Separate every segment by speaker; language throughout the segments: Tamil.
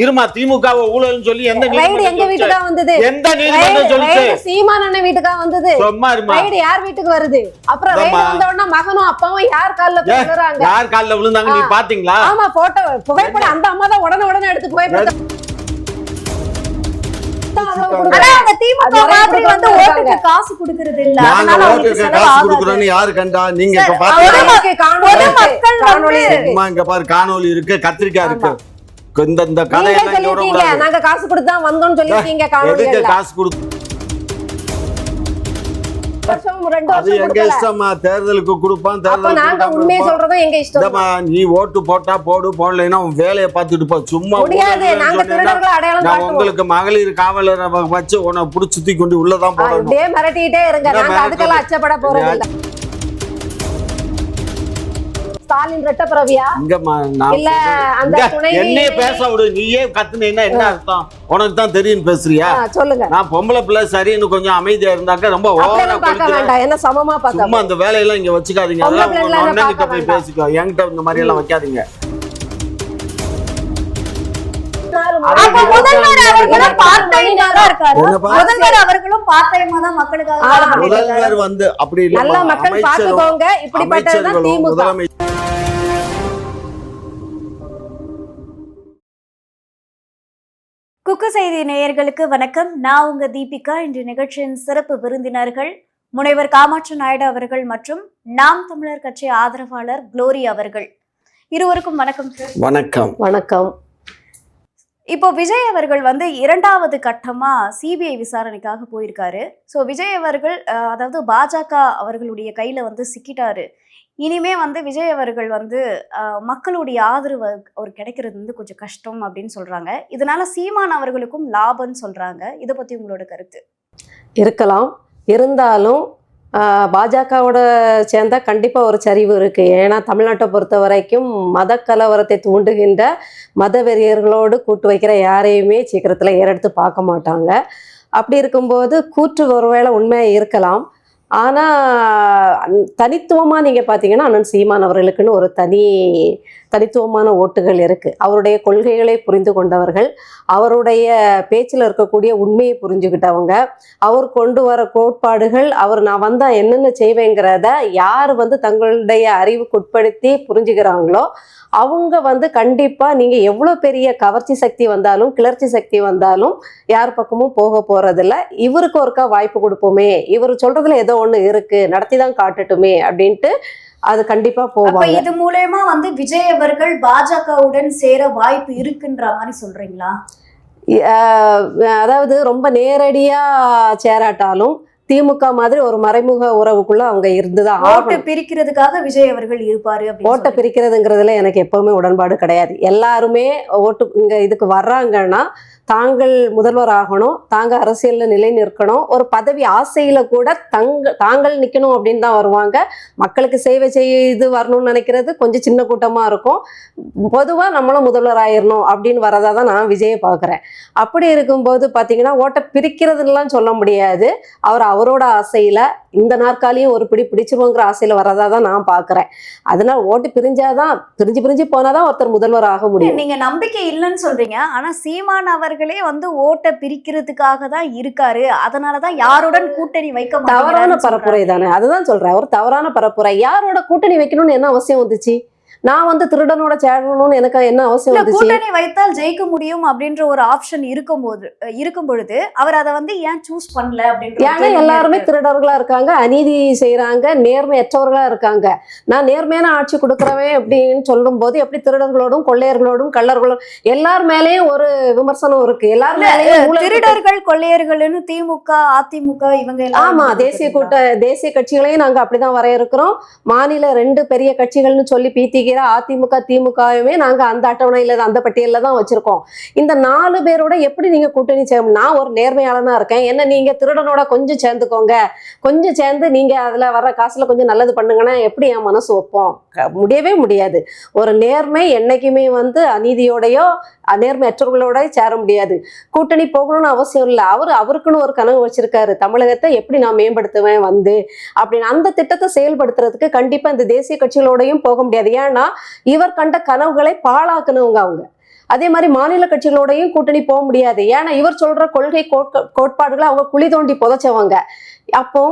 Speaker 1: இருமா திமுக ஊழல்னு சொல்லி எந்த
Speaker 2: எங்க வீட்டுக்கா வந்தது?
Speaker 1: எந்த நீதிமன்றம் சொல்லுச்சு?
Speaker 2: சீமான் அண்ணன் வீட்டுக்கா வந்தது.
Speaker 1: சும்மா இருமா.
Speaker 2: ரைடு யார் வீட்டுக்கு வருது? அப்புறம் ரைடு வந்த உடனே மகனும் அப்பாவும் யார் கால்ல விழுறாங்க?
Speaker 1: யார் கால்ல விழுந்தாங்க நீ பாத்தீங்களா?
Speaker 2: ஆமா, போட்டோ புகைப்படம் அந்த அம்மா தான் உடனே எடுத்து புகைப்படம்.
Speaker 3: ஆனா அவங்க திமுக மாதிரி வந்து ஓட்டுக்கு காசு கொடுக்கிறது இல்ல. அதனால அவங்களுக்கு
Speaker 4: காசு கொடுக்கறன்னு யாரு கண்டா? நீங்க இப்ப
Speaker 3: பாத்தீங்க
Speaker 4: இங்க பாரு, காணொளி இருக்கு, கத்திரிக்காய் இருக்கு. இந்த
Speaker 2: கதையெல்லாம் சொல்லிருக்கீங்க, நாங்க காசு கொடுத்து தான் வந்தோம்னு சொல்லிருக்கீங்க.
Speaker 4: எதுக்கு காசு கொடுத்து? அது எங்க இஷ்டமா? தேர்தலுக்கு கொடுப்பான், நீ ஓட்டு போட்டா போடு, போடலைன்னா வேலையை பார்த்துட்டு போ. சும்மா நான் உங்களுக்கு மகளிர் காவலரை வச்சு உன்னை புடிச்சு சுத்தி கொண்டு உள்ளதான் போடணும்.
Speaker 2: மிரட்டிட்டே இருங்க, அதுக்கெல்லாம் அச்சப்பட போறது. ஸ்டாலின் ரெட்டப்பிரவியா? இல்ல அந்த துணை
Speaker 1: என்னையே பேச விடு. நீயே கத்துனீன்னா என்ன அர்த்தம்? உனக்கு தான் தெரியும் பேசுறியா?
Speaker 2: சொல்லுங்க.
Speaker 1: நான் பொம்பளை பிள்ளை சரின்னு கொஞ்சம் அமைதியா இருந்தாக்க ரொம்ப ஓவரா
Speaker 2: பார்க்க வேண்டாம். என்ன சமமா பார்க்க.
Speaker 1: சும்மா அந்த வேலையெல்லாம் இங்க வச்சுக்காதீங்க. அதெல்லாம் உங்க அண்ணன் கிட்ட போய் பேசிக்கோ. என்கிட்ட இந்த மாதிரி எல்லாம் வைக்காதீங்க.
Speaker 3: முதல்வர் அவர்களும் பார்ட் டைமா தான் மக்களுக்காக.
Speaker 4: முதல்வர் வந்து அப்படி இல்ல,
Speaker 2: நல்ல மக்கள் பாத்துக்கோங்க. இப்படிப்பட்டதான் திமுக.
Speaker 3: குக்கு செய்தி நேயர்களுக்கு வணக்கம். நான் உங்க தீபிகா. இன்று நிகழ்ச்சியின் சிறப்பு விருந்தினர்கள் முனைவர் காமாட்சி நாயுடு அவர்கள் மற்றும் நாம் தமிழர் கட்சி ஆதரவாளர் குளோரி அவர்கள். இருவருக்கும் வணக்கம் சார்.
Speaker 4: வணக்கம்.
Speaker 2: வணக்கம்.
Speaker 3: இப்போ விஜய் அவர்கள் வந்து 2வது கட்டமா சிபிஐ விசாரணைக்காக போயிருக்காரு. ஸோ விஜய் அவர்கள் அதாவது பாஜக அவர்களுடைய கையில வந்து சிக்கிட்டாரு. இனிமே வந்து விஜய் அவர்கள் வந்து மக்களுடைய ஆதரவு அவர் கிடைக்கிறது வந்து கொஞ்சம் கஷ்டம் அப்படின்னு சொல்றாங்க. இதனால சீமான் அவர்களுக்கும் லாபம்னு சொல்றாங்க. இதை பத்தி உங்களோட கருத்து?
Speaker 2: இருக்கலாம். இருந்தாலும் பாஜகவோட சேர்ந்தா கண்டிப்பா ஒரு சரிவு இருக்கு. ஏன்னா தமிழ்நாட்டை பொறுத்த வரைக்கும் மத கலவரத்தை தூண்டுகின்ற மத வெறியர்களோடு கூட்டு வைக்கிற யாரையுமே சீக்கிரத்துல ஏறெடுத்து பார்க்க மாட்டாங்க. அப்படி இருக்கும்போது கூற்று ஒருவேளை உண்மையா இருக்கலாம். ஆனால் தனித்துவமாக நீங்கள் பார்த்தீங்கன்னா அண்ணன் சீமான் அவர்களுக்குன்னு ஒரு தனித்துவமான ஓட்டுகள் இருக்குது. அவருடைய கொள்கைகளை புரிந்து கொண்டவர்கள், அவருடைய பேச்சில் இருக்கக்கூடிய உண்மையை புரிஞ்சுக்கிட்டவங்க, அவர் கொண்டு வர கோட்பாடுகள், நான் வந்தால் என்னென்ன செய்வேங்கிறத யார் வந்து தங்களுடைய அறிவுக்குட்படுத்தி புரிஞ்சுக்கிறாங்களோ அவங்க வந்து கண்டிப்பாக நீங்கள் எவ்வளோ பெரிய கவர்ச்சி சக்தி வந்தாலும் கிளர்ச்சி சக்தி வந்தாலும் யார் பக்கமும் போக போகிறதில்ல. இவருக்கு ஒருக்கா வாய்ப்பு கொடுப்போமே, இவர் சொல்கிறதுல ஏதோ ஒன்று இருக்குது, நடத்தி தான் காட்டட்டுமே அப்படின்ட்டு அது கண்டிப்பா போவாங்க.
Speaker 3: இது மூலமா வந்து விஜய் அவர்கள் பாஜகவுடன் சேர வாய்ப்பு இருக்குன்ற மாதிரி சொல்றீங்களா?
Speaker 2: அதாவது ரொம்ப நேரடியா சேராட்டாலும் திமுக மாதிரி ஒரு மறைமுக உறவுக்குள்ள அவங்க இருந்துதான்.
Speaker 3: ஓட்டு பிரிக்கிறதுக்காக விஜய் அவர்கள் இருப்பாரு.
Speaker 2: ஓட்டை பிரிக்கிறதுங்கிறதுல எனக்கு எப்பவுமே உடன்பாடு கிடையாது. எல்லாருமே ஓட்டு இங்க இதுக்கு வர்றாங்கன்னா தாங்கள் முதல்வர் ஆகணும், தாங்க அரசியல்ல நிலை நிற்கணும், ஒரு பதவி ஆசையில கூட தாங்கள் நிக்கணும் அப்படின்னு தான் வருவாங்க. மக்களுக்கு சேவை செய்து வரணும்னு நினைக்கிறது கொஞ்சம் சின்ன கூட்டமா இருக்கும். பொதுவா நம்மளும் முதல்வர் ஆயிடணும் அப்படின்னு வரதா தான் நான் விஜயை பார்க்குறேன். அப்படி இருக்கும்போது பார்த்தீங்கன்னா ஓட்டை பிரிக்கிறதுலாம் சொல்ல முடியாது. அவரோட ஆசையில இந்த நாற்காலியும் ஒரு பிடிச்சிருவோங்கிற ஆசையில வரதா தான் நான் பார்க்குறேன். அதனால ஓட்டு பிரிஞ்சாதான் பிரிஞ்சு போனாதான் ஒருத்தர் முதல்வர் ஆக முடியும்.
Speaker 3: நீங்க நம்பிக்கை இல்லைன்னு சொல்றீங்க. ஆனா சீமான் அவர்களே வந்து ஓட்டை பிரிக்கிறதுக்காக தான் இருக்காரு. அதனாலதான் யாருடன் கூட்டணி வைக்க
Speaker 2: தவறான பரப்புரை தானே. அதுதான் சொல்றேன். ஒரு தவறான பரப்புரை. யாரோட கூட்டணி வைக்கணும்னு என்ன அவசியம் வந்துச்சு? நான் வந்து திருடனோட சேரணும்னு எனக்கு என்ன அவசியம் வந்துச்சு?
Speaker 3: கூட்டணி வைத்தால் ஜெயிக்க முடியும் அப்படின்ற ஒரு ஆப்ஷன் இருக்கும் பொழுது அவர் அதை வந்து ஏன் சூஸ் பண்ணல அப்படின்ற.
Speaker 2: ஏன்னா எல்லாருமே திருடர்களா இருக்காங்க, அநீதி செய்யறாங்க, நேர்மையற்றவர்களா இருக்காங்க. நான் நேர்மையான ஆட்சி கொடுக்குறவன் அப்படின்னு சொல்லும் போது எப்படி திருடர்களோடும் கொள்ளையர்களோடும் கள்ளர்களோடும் எல்லார் மேலேயும் ஒரு விமர்சனம் இருக்கு. எல்லார் மேலேயும்
Speaker 3: திருடர்கள் கொள்ளையர்கள்னு திமுக அதிமுக இவங்க.
Speaker 2: ஆமா, தேசிய கட்சிகளையும் நாங்க அப்படிதான் வரையறுக்கிறோம். மாநில 2 பெரிய கட்சிகள்னு சொல்லி பீத்தி அதிமுக திமுகவுமே நாங்க அந்த அட்டவணையில அந்த பட்டியல்ல தான் வச்சிருக்கோம். இந்த 4 பேரோட எப்படி நீங்க கூட்டணி செய்யணும்? நான் ஒரு நேர்மையாளனா இருக்கேன், என்ன நீங்க திருடனோட கொஞ்சம் சேர்ந்துக்கோங்க, கொஞ்சம் சேர்ந்து நீங்க அதுல வர்ற காசுல கொஞ்சம் நல்லது பண்ணுங்கன்னா எப்படி என் மனசு வைப்போம்? முடியவே முடியாது. ஒரு நேர்மை என்னைக்குமே வந்து அநீதியோடையோ நேர்மையற்றவர்களோட சேர முடியாது. கூட்டணி போகணும்னு அவசியம் இல்லை. அவருக்குன்னு ஒரு கனவு வச்சிருக்காரு, தமிழகத்தை எப்படி நான் மேம்படுத்துவேன் வந்து அப்படின்னு. அந்த திட்டத்தை செயல்படுத்துறதுக்கு கண்டிப்பா இந்த தேசிய கட்சிகளோடையும் போக முடியாது. ஏன்னா இவர் கண்ட கனவுகளை பாழாக்குனவங்க அவங்க. அதே மாதிரி மாநில கட்சிகளோடையும் கூட்டணி போக முடியாது. ஏன்னா இவர் சொல்ற கொள்கை கோட்பாடுகளை அவங்க குழி தோண்டி புதைச்சவங்க. அப்போ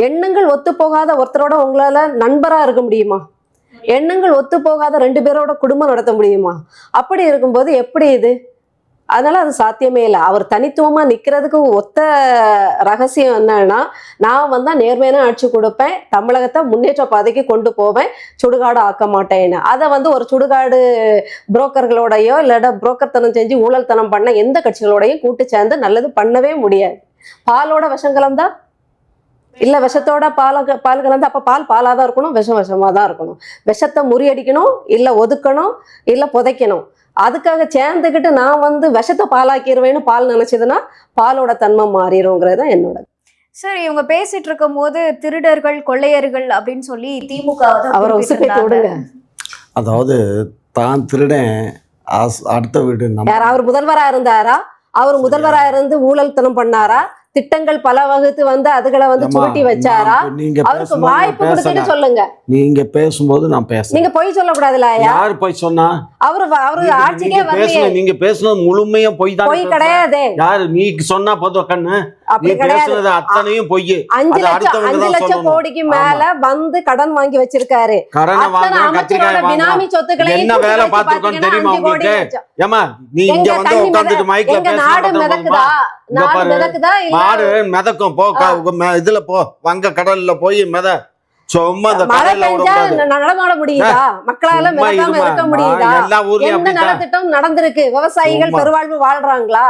Speaker 2: எண்ணங்கள் ஒத்து போகாத ஒருத்தரோட உங்களால நண்பரா இருக்க முடியுமா? எண்ணங்கள் ஒத்து போகாத 2 பேரோட குடும்பம் நடத்த முடியுமா? அப்படி இருக்கும்போது எப்படி இது? அதனால அது சாத்தியமே இல்லை. அவர் தனித்துவமா நிக்கிறதுக்கு ஒத்த ரகசியம் என்னன்னா, நான் வந்தா நேர்மையான ஆட்சி கொடுப்பேன், தமிழகத்தை முன்னேற்ற பாதைக்கு கொண்டு போவேன், சுடுகாடு ஆக்க மாட்டேன்னு. அதை ஒரு சுடுகாடு புரோக்கர்களோடையோ இல்லாட்ட புரோக்கர்த்தனம் செஞ்சு ஊழல்தனம் பண்ண எந்த கட்சிகளோடையும் கூட்டு சேர்ந்து நல்லது பண்ணவே முடியாது. பாலோட விஷம் கலந்தா இல்ல விஷத்தோட பால் கலந்து அப்ப பாலாதான் இருக்கணும், விஷமா தான் இருக்கணும். விஷத்தை முறியடிக்கணும், இல்ல ஒதுக்கணும், இல்ல புதைக்கணும். அதுக்காக சேர்ந்துக்கிட்டு நான் விஷத்தை பாலாக்கிடுவேன்னு பால் நினைச்சதுன்னா பாலோட தன்மை மாறிடும்ங்கிறது தான் என்னோட.
Speaker 3: சரி, இவங்க பேசிட்டு இருக்கும் போது திருடர்கள் கொள்ளையர்கள் அப்படின்னு சொல்லி திமுக
Speaker 2: அவரை உசுப்பேத்தி விடுங்க.
Speaker 4: அதாவது தான் திருடன் அடுத்த வீடு
Speaker 2: யார்? அவர் முதல்வரா இருந்தாரா? அவர் முதல்வரா இருந்து ஊழல்தனம் பண்ணாரா? திட்டங்கள் பல வகுத்து அதுகளை சுருட்டி வச்சாரா? அவருக்கு வாய்ப்பு கொடுத்துட்டு சொல்லுங்க.
Speaker 4: நீங்க பேசும்போது நான் பேசுறேன்.
Speaker 2: நீங்க பொய் சொல்லக்கூடாதுல.
Speaker 4: யார் பொய் சொன்னா?
Speaker 2: அவரு ஆட்சிக்கே வரலையே.
Speaker 4: நீங்க பேசுனது முழுமையா பொய் தான்.
Speaker 2: பொய் கிடையாது.
Speaker 4: யாரு நீ சொன்னா போதும் கண்ணு? நீ பேசுனது அத்தனையும் பொய்.
Speaker 2: 5 லட்சம் கோடிக்கு மேல கடன் வாங்கி வச்சிருக்காரு.
Speaker 4: கடனை வாங்க
Speaker 2: பினாமி சொத்துக்களை
Speaker 4: என்ன வேலை பார்த்திருக்கோம் தெரியுமா உங்களுக்கு? ஏமா நீ இங்க உட்கார்ந்துட்டு மைக்ல மாடு மிதக்கும் போ, இதுல போ, வங்க கடல்ல போய் மித. சும்மா
Speaker 2: நடமாட முடியுதா? மக்களால மிதக்காம இருக்க முடியுதா? எந்த நலத்திட்டம் நடந்திருக்கு? விவசாயிகள் பெருவாழ்வு வாழ்றாங்களா?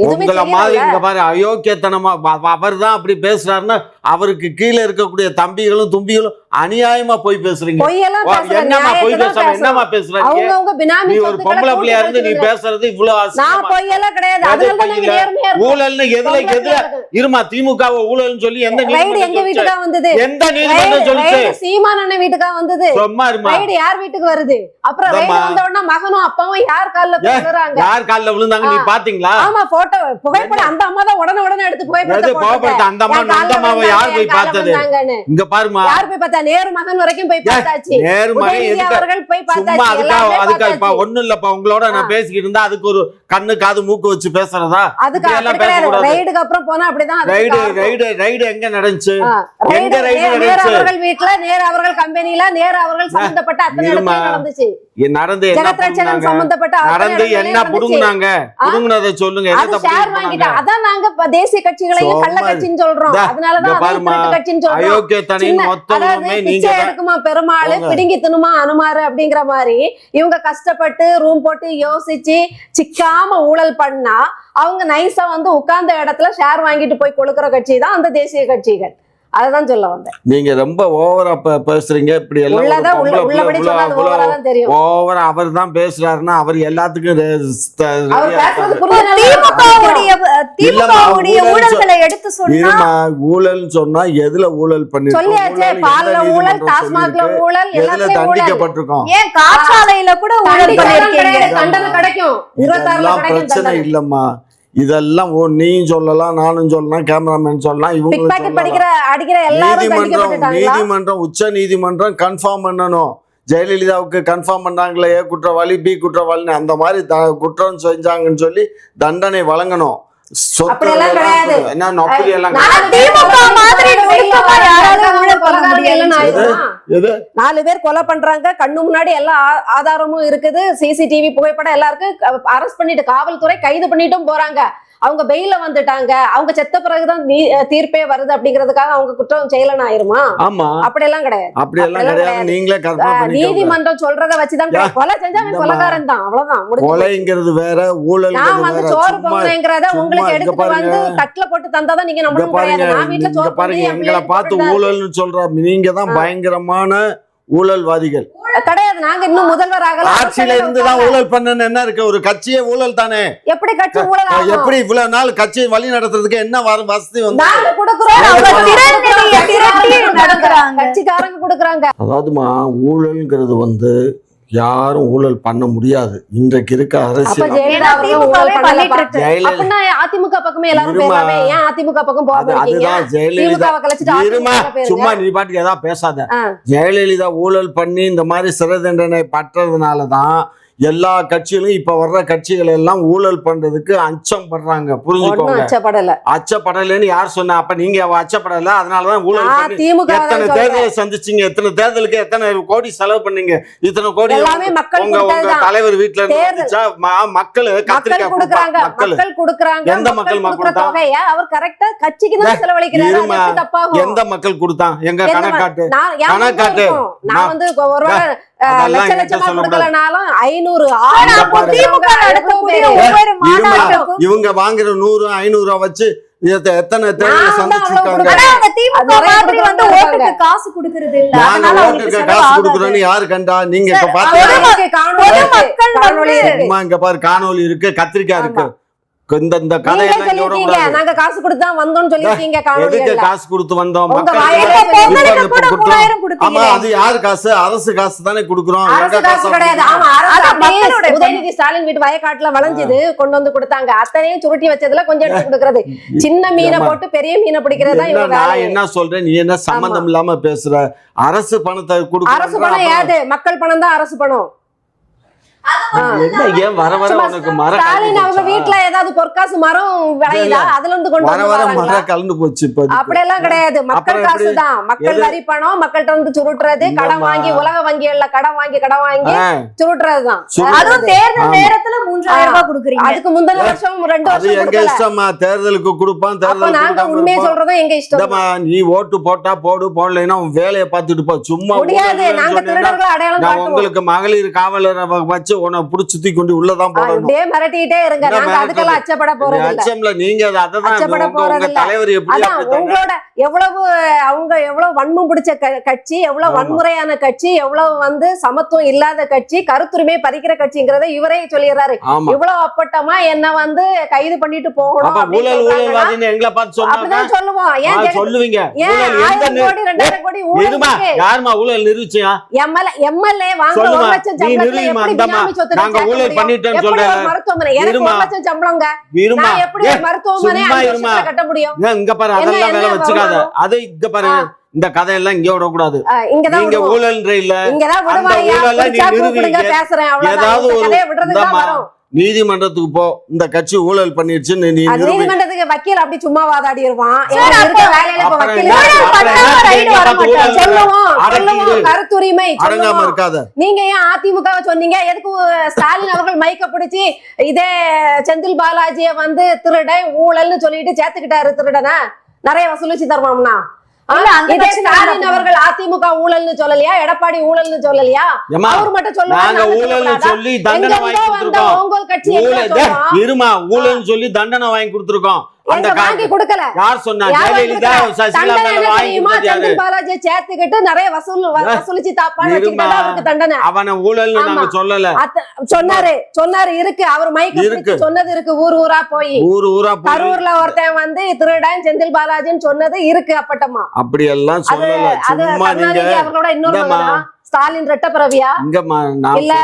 Speaker 4: உங்களை மாதிரி இங்க பாரு அயோக்கியத்தனமா அவர் தான் அப்படி பேசுறாருன்னா அவருக்கு கீழே இருக்கக்கூடிய தம்பிகளும் தும்பிகளும் அநியாயமா போய் பேசுறீங்க. என்னமா போய் பேசுறாங்க? என்னமா பேசுறாங்க? நீ ஒரு பொம்பளை பிள்ளையா இருந்து நீ பேசுறது இவ்வளவு ஊழல்னு எதுல இருமா? திமுக ஊழல்னு சொல்லி எந்த நீதிமன்றம் சொல்லிச்சு?
Speaker 2: சீமான் வீட்டுக்கா வந்தது?
Speaker 4: சும்மா இருமா.
Speaker 2: யார் வீட்டுக்கு வருது? அப்புறம் மகனும் அப்பாவும் யார்
Speaker 4: கால்ல விழுந்தாங்க? நீ பாத்தீங்களா?
Speaker 2: புகைப்படம் அந்த அம்மா தான் உடனே எடுத்து புகைப்படம்
Speaker 4: அந்த அம்மாவை யார் போய் பார்த்தது? இங்க பாருமா,
Speaker 2: யார் போய் பார்த்தா? நேரு மகன் வரைக்கும் போய் பார்த்தாச்சு.
Speaker 4: நேரு மகன் அவர்கள் போய் பார்த்தாச்சு. அதுக்கு ஒண்ணும் இல்லப்பா, உங்களோட நான் பேசிக்கிட்டு இருந்தா அதுக்கு ஒரு கண்ணு காது மூக்கு வச்சு பேசுறதா?
Speaker 2: ரைடுக்கு அப்புறம் போனா அப்படிதான்.
Speaker 4: ரைடு எங்க நடந்துச்சு? எங்க ரைடு
Speaker 2: நடந்துச்சு? நேரு அவர்கள் வீட்ல, நேரு அவர்கள் கம்பெனில, நேரு அவர்கள் சம்பந்தப்பட்ட அத்தனை இடத்துல நடந்துச்சு.
Speaker 4: நடந்து என்ன புடுங்குனாங்க? புடுங்குனதை சொல்லுங்க.
Speaker 2: அதான் நாங்க தேசிய கட்சிகளையும் கள்ள கட்சின்னு சொல்றோம். எடுக்குமா பெருமாள், பிடுங்கி தினுமா அனுமாரு அப்படிங்கிற மாதிரி இவங்க கஷ்டப்பட்டு ரூம் போட்டு யோசிச்சு சிக்காம ஊழல் பண்ணா அவங்க நைஸா உட்கார்ந்த இடத்துல ஷேர் வாங்கிட்டு போய் கொடுக்கிற கட்சி தான் அந்த தேசிய கட்சிகள். அததான் சொல்ல வந்தேன்.
Speaker 4: நீங்க ரொம்ப ஓவரா பேசுறீங்க. இப்படி எல்லாம் ஓவரா அவர் தான் பேசுறாருன்னா அவர் எல்லாத்துக்கும் ஊழல் சொன்னா எதுல ஊழல் பண்ணி தண்டிக்கப்பட்டிருக்கோம். பிரச்சனை இல்லம்மா. இதெல்லாம் நீயும் சொல்லலாம், நானும் சொல்லலாம், கேமராமேன் சொல்லலாம், நீதிமன்றம் உச்ச நீதிமன்றம் கன்ஃபார்ம் பண்ணணும். ஜெயலலிதாவுக்கு கன்ஃபார்ம் பண்ணாங்களே ஏ குற்றவாளி பி குற்றவாளின்னு, அந்த மாதிரி குற்றம் செஞ்சாங்கன்னு சொல்லி தண்டனை வழங்கணும்.
Speaker 2: 4 பேர் கொலை பண்றாங்க, கண்ணு முன்னாடி எல்லா ஆதாரமும் இருக்குது, சிசிடிவி புகைப்படம் எல்லாருக்கும் அரெஸ்ட் பண்ணிட்டு காவல்துறை கைது பண்ணிட்டும் போறாங்க. அவங்க பெயில வந்துட்டாங்க. அவங்க செத்த பிறகுதான் தீர்ப்பே வருது அப்படிங்கிறதுக்காக அவங்க குற்றம் செய்யலன்னு ஆயிருமா? அப்படியெல்லாம் கிடையாது. நீதிமன்றம் சொல்றத வச்சுதான் கொலை செஞ்சா கொலைகாரன் தான், அவ்வளவுதான்.
Speaker 4: கொலைங்கிறது வேற, ஊழல்
Speaker 2: சோறு பொங்கலைங்கிறத உங்களுக்கு எடுத்துட்டு கட்ல போட்டு தந்தாதான் நீங்க நம்பணும் கிடையாது. நான் வீட்டுல சோறு
Speaker 4: பாருங்க, எங்களை பார்த்து ஊழல்னு சொல்ற நீங்க தான் பயங்கரமான ஊழல்வாதிகள்
Speaker 2: கிடையாது. நாங்க இன்னும் முதல்வர் ஆகல.
Speaker 4: ஆட்சியில இருந்துதான் ஊழல் பண்ணன்னு என்ன இருக்கு? ஒரு கட்சியே ஊழல் தானே.
Speaker 2: எப்படி கட்சி ஊழல் ஆகும்?
Speaker 4: எப்படி இவ்வளவு நாள் கட்சியை வழி நடத்துறதுக்கு என்ன வசதி வந்து
Speaker 2: கட்சிக்காரங்க கொடுக்குறாங்க?
Speaker 4: அதாவதுமா ஊழல்ங்கிறது யாரும் ஊழல் பண்ண முடியாது. இன்றைக்கு இருக்க அரசியல்
Speaker 2: அதிமுக பக்கமே எல்லாரும் அதிமுக பக்கம்
Speaker 4: அதுதான் ஜெயலலிதா. சும்மா நீ பாட்டுக்கு ஏதாவது பேசாத. ஜெயலலிதா ஊழல் பண்ணி இந்த மாதிரி சிறை தண்டனை பற்றதுனாலதான் எல்லா கட்சிகளும் இப்ப வர்ற கட்சிகள் எல்லாம் ஊழல் பண்றதுக்கு அச்சம் படுறாங்க.
Speaker 2: ஒண்ணும்
Speaker 4: புரிஞ்சுக்கோங்க.
Speaker 2: அச்சப்படல.
Speaker 4: அச்சப்படலைன்னு யார் சொன்னா? அப்ப நீங்க அச்சப்படல, அதனாலதான் ஊழல் பண்ணி
Speaker 2: திமுக
Speaker 4: எத்தனை தேர்தலை சந்திச்சீங்க, எத்தனை தேர்தலுக்கு எத்தனை கோடி செலவு பண்ணீங்க, இத்தனை கோடி
Speaker 2: எல்லாமே மக்கள்
Speaker 4: உங்க
Speaker 2: கொடுத்ததுதான்.
Speaker 4: தலைவர் வீட்டுல இருந்து
Speaker 2: தேர்தல்.
Speaker 4: வந்துச்சா? மக்கள் கத்திரிக்காய்
Speaker 2: கொடுக்குறாங்க,
Speaker 4: மக்கள்
Speaker 2: மக்கள் கொடுக்குறாங்க.
Speaker 4: எந்த மக்கள்
Speaker 2: கொடுக்குற தொகையை அவர் கரெக்டா கட்சிக்கு தான் செலவழிக்கிறாரு. அது எப்படி தப்பாகும்?
Speaker 4: எந்த மக்கள் கொடுத்தான்? எங்க
Speaker 2: எந்த
Speaker 4: கணக்காட்டு
Speaker 2: நான்
Speaker 4: கணக்காட்டு.
Speaker 2: நான் வந்து ஒருவேளை
Speaker 4: அதெல்லாம்
Speaker 2: லட்ச
Speaker 4: என்கிட்ட
Speaker 2: லட்சமா
Speaker 4: சொல்லக்கூடாது.
Speaker 2: கொடுக்கலனாலும் 500
Speaker 3: ஆனா அப்போ திமுக நடத்தக்கூடிய ஒவ்வொரு மாநாட்டுக்கும்
Speaker 4: இவங்க வாங்குற 100 500 வச்சு எத்தனை தேர்தலை
Speaker 2: நான் தான்
Speaker 4: சந்திச்சிருக்காங்க.
Speaker 2: அவ்வளவு
Speaker 3: ஆனா அவங்க திமுக
Speaker 2: அது நிறைய
Speaker 3: மாதிரி வந்து
Speaker 2: கொடுக்குறாங்க.
Speaker 3: ஓட்டுக்கு காசு கொடுக்கறது இல்ல.
Speaker 4: நாங்க
Speaker 3: அதனால அவங்களுக்கு
Speaker 4: ஓட்டுக்கு
Speaker 3: செலவு
Speaker 4: காசு
Speaker 3: ஆகாது.
Speaker 4: கொடுக்குறோன்னு யாரு கண்டா? நீங்க இப்ப
Speaker 3: சார்,
Speaker 4: பாத்தீங்கன்னா
Speaker 3: பொதுமக்கள்
Speaker 2: காணொளி
Speaker 3: வந்து-
Speaker 2: இருக்கு.
Speaker 4: அம்மா இங்க பாரு, காணொலி இருக்கு, கத்திரிக்காய் இருக்கு. இந்த
Speaker 2: நீங்களே
Speaker 4: கதையெல்லாம் இங்க
Speaker 2: சொல்லிருக்கீங்க,
Speaker 4: விடக்கூடாது.
Speaker 2: நாங்க காசு கொடுத்து தான் வந்தோம்னு சொல்லிருக்கீங்க
Speaker 4: எதுக்கு
Speaker 2: காணொளிகள்ல.
Speaker 4: காசு கொடுத்து வந்தோம்?
Speaker 2: உங்க
Speaker 4: மக்கள்
Speaker 2: வாயில
Speaker 3: இப்ப பொங்கலுக்கு
Speaker 4: இப்ப
Speaker 3: கூட
Speaker 4: கொடுத்தோம்.
Speaker 3: 3000
Speaker 4: ஆமா,
Speaker 3: கொடுத்தீங்க.
Speaker 4: அது யாரு காசு? அரசு காசு தானே கொடுக்குறோம்.
Speaker 2: அரசு
Speaker 4: எங்க
Speaker 2: காசு கிடையாது. ஆமா, அரசு
Speaker 3: அது
Speaker 2: அப்படியே
Speaker 3: மக்களோட
Speaker 2: உதயநிதி ஸ்டாலின் வீட்டு வயக்காட்டுல விளைஞ்சது கொண்டு வந்து கொடுத்தாங்க. அத்தனையும் சுருட்டி வச்சதுல கொஞ்சம் எடுத்து கொடுக்கறது. சின்ன மீனை
Speaker 4: ஆமா.
Speaker 2: போட்டு பெரிய மீனை பிடிக்கிறது தான்
Speaker 4: என்ன
Speaker 2: இவங்க
Speaker 4: நான்
Speaker 2: வேலை.
Speaker 4: என்ன சொல்றேன், நீ என்ன சம்பந்தம் இல்லாம பேசுற? அரசு பணத்தை
Speaker 2: அரசு பணம்
Speaker 4: கொடுக்குற
Speaker 2: ஏது? மக்கள் பணம் தான் அரசு பணம்.
Speaker 4: என்ன ஏன் வர வர
Speaker 2: சும்மா
Speaker 4: உனக்கு மரம்
Speaker 2: ஸ்டாலின் அவங்க
Speaker 4: கலந்து
Speaker 2: வீட்டுல ஏதாவது பொற்காசு மரம் விளையுதா? அதுல இருந்து கொண்டு
Speaker 4: வர
Speaker 2: வந்து
Speaker 4: வர
Speaker 2: வராங்களா?
Speaker 4: மரம் கலந்து போச்சு இப்ப.
Speaker 2: அப்படியெல்லாம் கிடையாது. மக்கள்
Speaker 4: அப்புறம்
Speaker 2: காசு
Speaker 4: எப்படி?
Speaker 2: தான். மக்கள்
Speaker 4: எது?
Speaker 2: வரி பணம் மக்கள்கிட்ட வந்து சுருட்டுறது, கடன்
Speaker 4: இல்லம்மா.
Speaker 2: வாங்கி உலக வங்கிகள்ல கடன் வாங்கி சுருட்டுறதுதான்.
Speaker 3: அதுவும் தேர்தல்
Speaker 4: ஆமா.
Speaker 3: நேரத்துல 3000 ரூபாய் கொடுக்குறீங்க.
Speaker 2: அதுக்கு முந்தின வருஷம் 2
Speaker 4: அது
Speaker 2: வருஷம்
Speaker 4: எங்க
Speaker 2: கொடுக்கல.
Speaker 4: இஷ்டமா? தேர்தலுக்கு கொடுப்பான்,
Speaker 2: அப்ப
Speaker 4: தேர்தலுக்கு
Speaker 2: நாங்க
Speaker 4: கொடுக்காம
Speaker 2: உண்மையை
Speaker 4: இருப்போம்.
Speaker 2: சொல்றதும் எங்க இஷ்டம்.
Speaker 4: இந்தம்மா, நீ ஓட்டு போட்டா போடு, போடலைன்னா உன் வேலையை பார்த்துட்டு போ. சும்மா
Speaker 2: முடியாது.
Speaker 4: ஊழல்னு
Speaker 2: நாங்க
Speaker 4: சொன்னீங்கன்னா,
Speaker 2: திருடர்களை அடையாளம்
Speaker 4: நான்
Speaker 2: காட்டுவோம்.
Speaker 4: உங்களுக்கு மகளிர் காவலரை வச்சு உன்னை புடிச்சு தூக்கி கொண்டு உள்ளதான் போடணும்.
Speaker 2: இப்படியே மிரட்டிட்டே இருங்க.
Speaker 4: என்ன
Speaker 2: நாங்க
Speaker 4: மிரட்டுறது?
Speaker 2: அதுக்கெல்லாம் அச்சப்பட போறது இல்ல.
Speaker 4: அச்சம்ல நீங்க அததான்
Speaker 2: அச்சப்பட
Speaker 4: உங்க
Speaker 2: போறதில்ல.
Speaker 4: தலைவர் எப்படி
Speaker 2: அதான்
Speaker 4: அப்படி தந்தாரு?
Speaker 2: உங்களோட அவங்க எவ்வளவு வன்மம் பிடிச்ச கட்சி, எவ்வளவு
Speaker 4: ஆமா.
Speaker 2: வன்முறையான கட்சி, எவ்வளவு வந்து சமத்துவம் இல்லாத கட்சி, கருத்துரிமை பறிக்கிற கட்சிங்கிறத இவரே சொல்லிடுறாரு.
Speaker 4: ஆமா.
Speaker 2: இவ்வளவு அப்பட்டமா என்ன வந்து கைது பண்ணிட்டு போகணும்
Speaker 4: அப்ப
Speaker 2: அப்படின்னு
Speaker 4: ஊழல்
Speaker 2: சொல்றாங்கன்னா,
Speaker 4: ஊழல்வாதின்னு எங்களை பார்த்து சொன்னாங்க.
Speaker 2: அப்படிதான் சொல்லுவோம். ஏன்
Speaker 4: சொல்லுவீங்க.
Speaker 2: ஏன்
Speaker 4: ஊழல் எந்த
Speaker 2: 1000 கோடி 2000 கோடி ஊழல்
Speaker 4: இருமா,
Speaker 2: இருக்கு?
Speaker 4: யாருமா ஊழல் நிரூபிச்சியா?
Speaker 2: எம்எல்ஏ வாங்குற
Speaker 4: சொல்லுமா.
Speaker 2: 1 லட்சம்
Speaker 4: நீ
Speaker 2: சம்பளத்துல
Speaker 4: நிரூபிமா.
Speaker 2: எப்படி
Speaker 4: இந்தம்மா,
Speaker 2: பினாமி சொத்து
Speaker 4: நாங்க
Speaker 2: சேர்க்க
Speaker 4: ஊழல்
Speaker 2: முடியும்?
Speaker 4: பண்ணிட்டேன்னு
Speaker 2: எப்படி
Speaker 4: சொல்றேன்.
Speaker 2: ஒரு மருத்துவமனை? எனக்கு
Speaker 4: இருமா.
Speaker 2: 1 லட்சம் சம்பளங்க.
Speaker 4: இருமா.
Speaker 2: நான் எப்படி ஒரு மருத்துவமனை
Speaker 4: சும்மா
Speaker 2: 5
Speaker 4: இருமா.
Speaker 2: வருஷத்துல கட்ட முடியும்?
Speaker 4: இங்க பாரு,
Speaker 2: என்ன
Speaker 4: அதெல்லாம் வேலை
Speaker 2: என்ன
Speaker 4: வச்சுக்காத.
Speaker 2: வரும்?
Speaker 4: அதை இங்க பாரு, இந்த கதையெல்லாம் இங்க விடக்கூடாது.
Speaker 2: இங்கதான்
Speaker 4: நீங்க
Speaker 2: விடுவோம்.
Speaker 4: ஊழல்ன்ற இல்ல,
Speaker 2: இங்கதான்
Speaker 4: அந்த
Speaker 2: விடுவாயா?
Speaker 4: ஊழலை
Speaker 2: பிடிச்சா
Speaker 4: நீ
Speaker 2: கூப்பிடுங்க,
Speaker 4: நிரூபிங்க.
Speaker 2: பேசுறேன். அவ்வளவுதான்.
Speaker 4: ஏதாவது
Speaker 2: இந்த
Speaker 4: ஒரு
Speaker 2: கதையை விடுறதுக்கு தான்
Speaker 4: இந்தம்மா,
Speaker 2: வரும்.
Speaker 4: நீதிமன்றத்துக்கு போ, இந்த கட்சி ஊழல் பண்ணிருச்சுன்னு நீ
Speaker 2: அது
Speaker 4: நிரூபி.
Speaker 2: நீதிமன்றத்துக்கு வக்கீல் அப்படி சும்மா வாதாடிடுவான்.
Speaker 3: சார்,
Speaker 2: இருக்க வேலையில இப்ப
Speaker 4: அப்புறம்
Speaker 2: வக்கீல்
Speaker 4: என்ன?
Speaker 3: ஊழல்
Speaker 4: அப்புறம்
Speaker 3: பண்ணாம
Speaker 4: என்ன?
Speaker 3: ரைடு
Speaker 4: நீங்க
Speaker 3: வர
Speaker 4: பார்த்து
Speaker 3: மாட்டாங்க.
Speaker 4: ஊழல்
Speaker 2: சொல்லுவோம்
Speaker 4: அடக்கிடு.
Speaker 2: கருத்துரிமை
Speaker 4: அடங்காம
Speaker 2: சொல்லுவோம்.
Speaker 4: இருக்காத.
Speaker 2: நீங்க ஏன் அதிமுகவை சொன்னீங்க? எதுக்கு ஸ்டாலின் அவர்கள் மைக்க பிடிச்சி இதே செந்தில் பாலாஜிய வந்து திருடன் ஊழல்னு சொல்லிட்டு சேர்த்துக்கிட்டாரு திருடனை நிறைய வசூலிச்சு தருவாம்னா?
Speaker 3: இல்ல, அந்த
Speaker 2: இதே
Speaker 3: கட்சியில
Speaker 2: ஸ்டாலின்
Speaker 3: நடக்குது.
Speaker 2: அவர்கள் அதிமுக ஊழல்னு சொல்லலையா? எடப்பாடி ஊழல்னு சொல்லலையா?
Speaker 4: ஏம்மா,
Speaker 2: அவர் மட்டும் சொல்லுவாரு,
Speaker 4: நாங்க
Speaker 2: நாங்க
Speaker 4: ஊழல்னு
Speaker 2: சொல்லக்கூடாதா?
Speaker 4: சொல்லி தண்டனை வாங்கி
Speaker 2: எங்க வந்த
Speaker 4: கொடுத்திருக்கோம்.
Speaker 2: உங்கள் கட்சி
Speaker 4: ஊழல்
Speaker 2: என்ன சொல்றோம்?
Speaker 4: இருமா, ஊழல்னு சொல்லி தண்டனை வாங்கி கொடுத்திருக்கோம். அந்த
Speaker 2: எங்க வாங்கி கொடுக்கல.
Speaker 4: யார் சொன்னா?
Speaker 2: யார்
Speaker 4: ஜெயலலிதா
Speaker 2: வாங்கி
Speaker 4: சசிகலா
Speaker 2: தண்டனை
Speaker 4: மேல
Speaker 2: என்ன
Speaker 4: வாங்கி
Speaker 2: தெரியுமா?
Speaker 4: கொடுத்தது யாரு?
Speaker 2: செந்தில் பாலாஜியை சேர்த்துக்கிட்டு நிறைய வசூலிச்சு தாப்பான்னு
Speaker 4: இருமா.
Speaker 2: வச்சுக்கிட்டா அவருக்கு தண்டனை.
Speaker 4: அவனை ஊழல்னு
Speaker 2: ஆமா.
Speaker 4: நாங்க சொல்லல.
Speaker 2: சொன்னாரு இருக்கு. அவர் மைக்கு
Speaker 4: இருக்கு.
Speaker 2: சொன்னது இருக்கு. ஊர் ஊரா போய்
Speaker 4: ஊரா போய்
Speaker 2: கரூர்ல ஒருத்தன் வந்து திருடன் செந்தில் பாலாஜின்னு சொன்னது இருக்கு அப்பட்டமா.
Speaker 4: அப்படி எல்லாம் சொல்லல.
Speaker 2: அது
Speaker 4: சும்மா நீங்க
Speaker 2: கருணாநிதி அவர்களோட இன்னொரு
Speaker 4: இந்தம்மா.
Speaker 2: மகனா? ஸ்டாலின் ரெட்டப்பிறவியா?
Speaker 4: இங்கம்மா, நான்
Speaker 2: இல்ல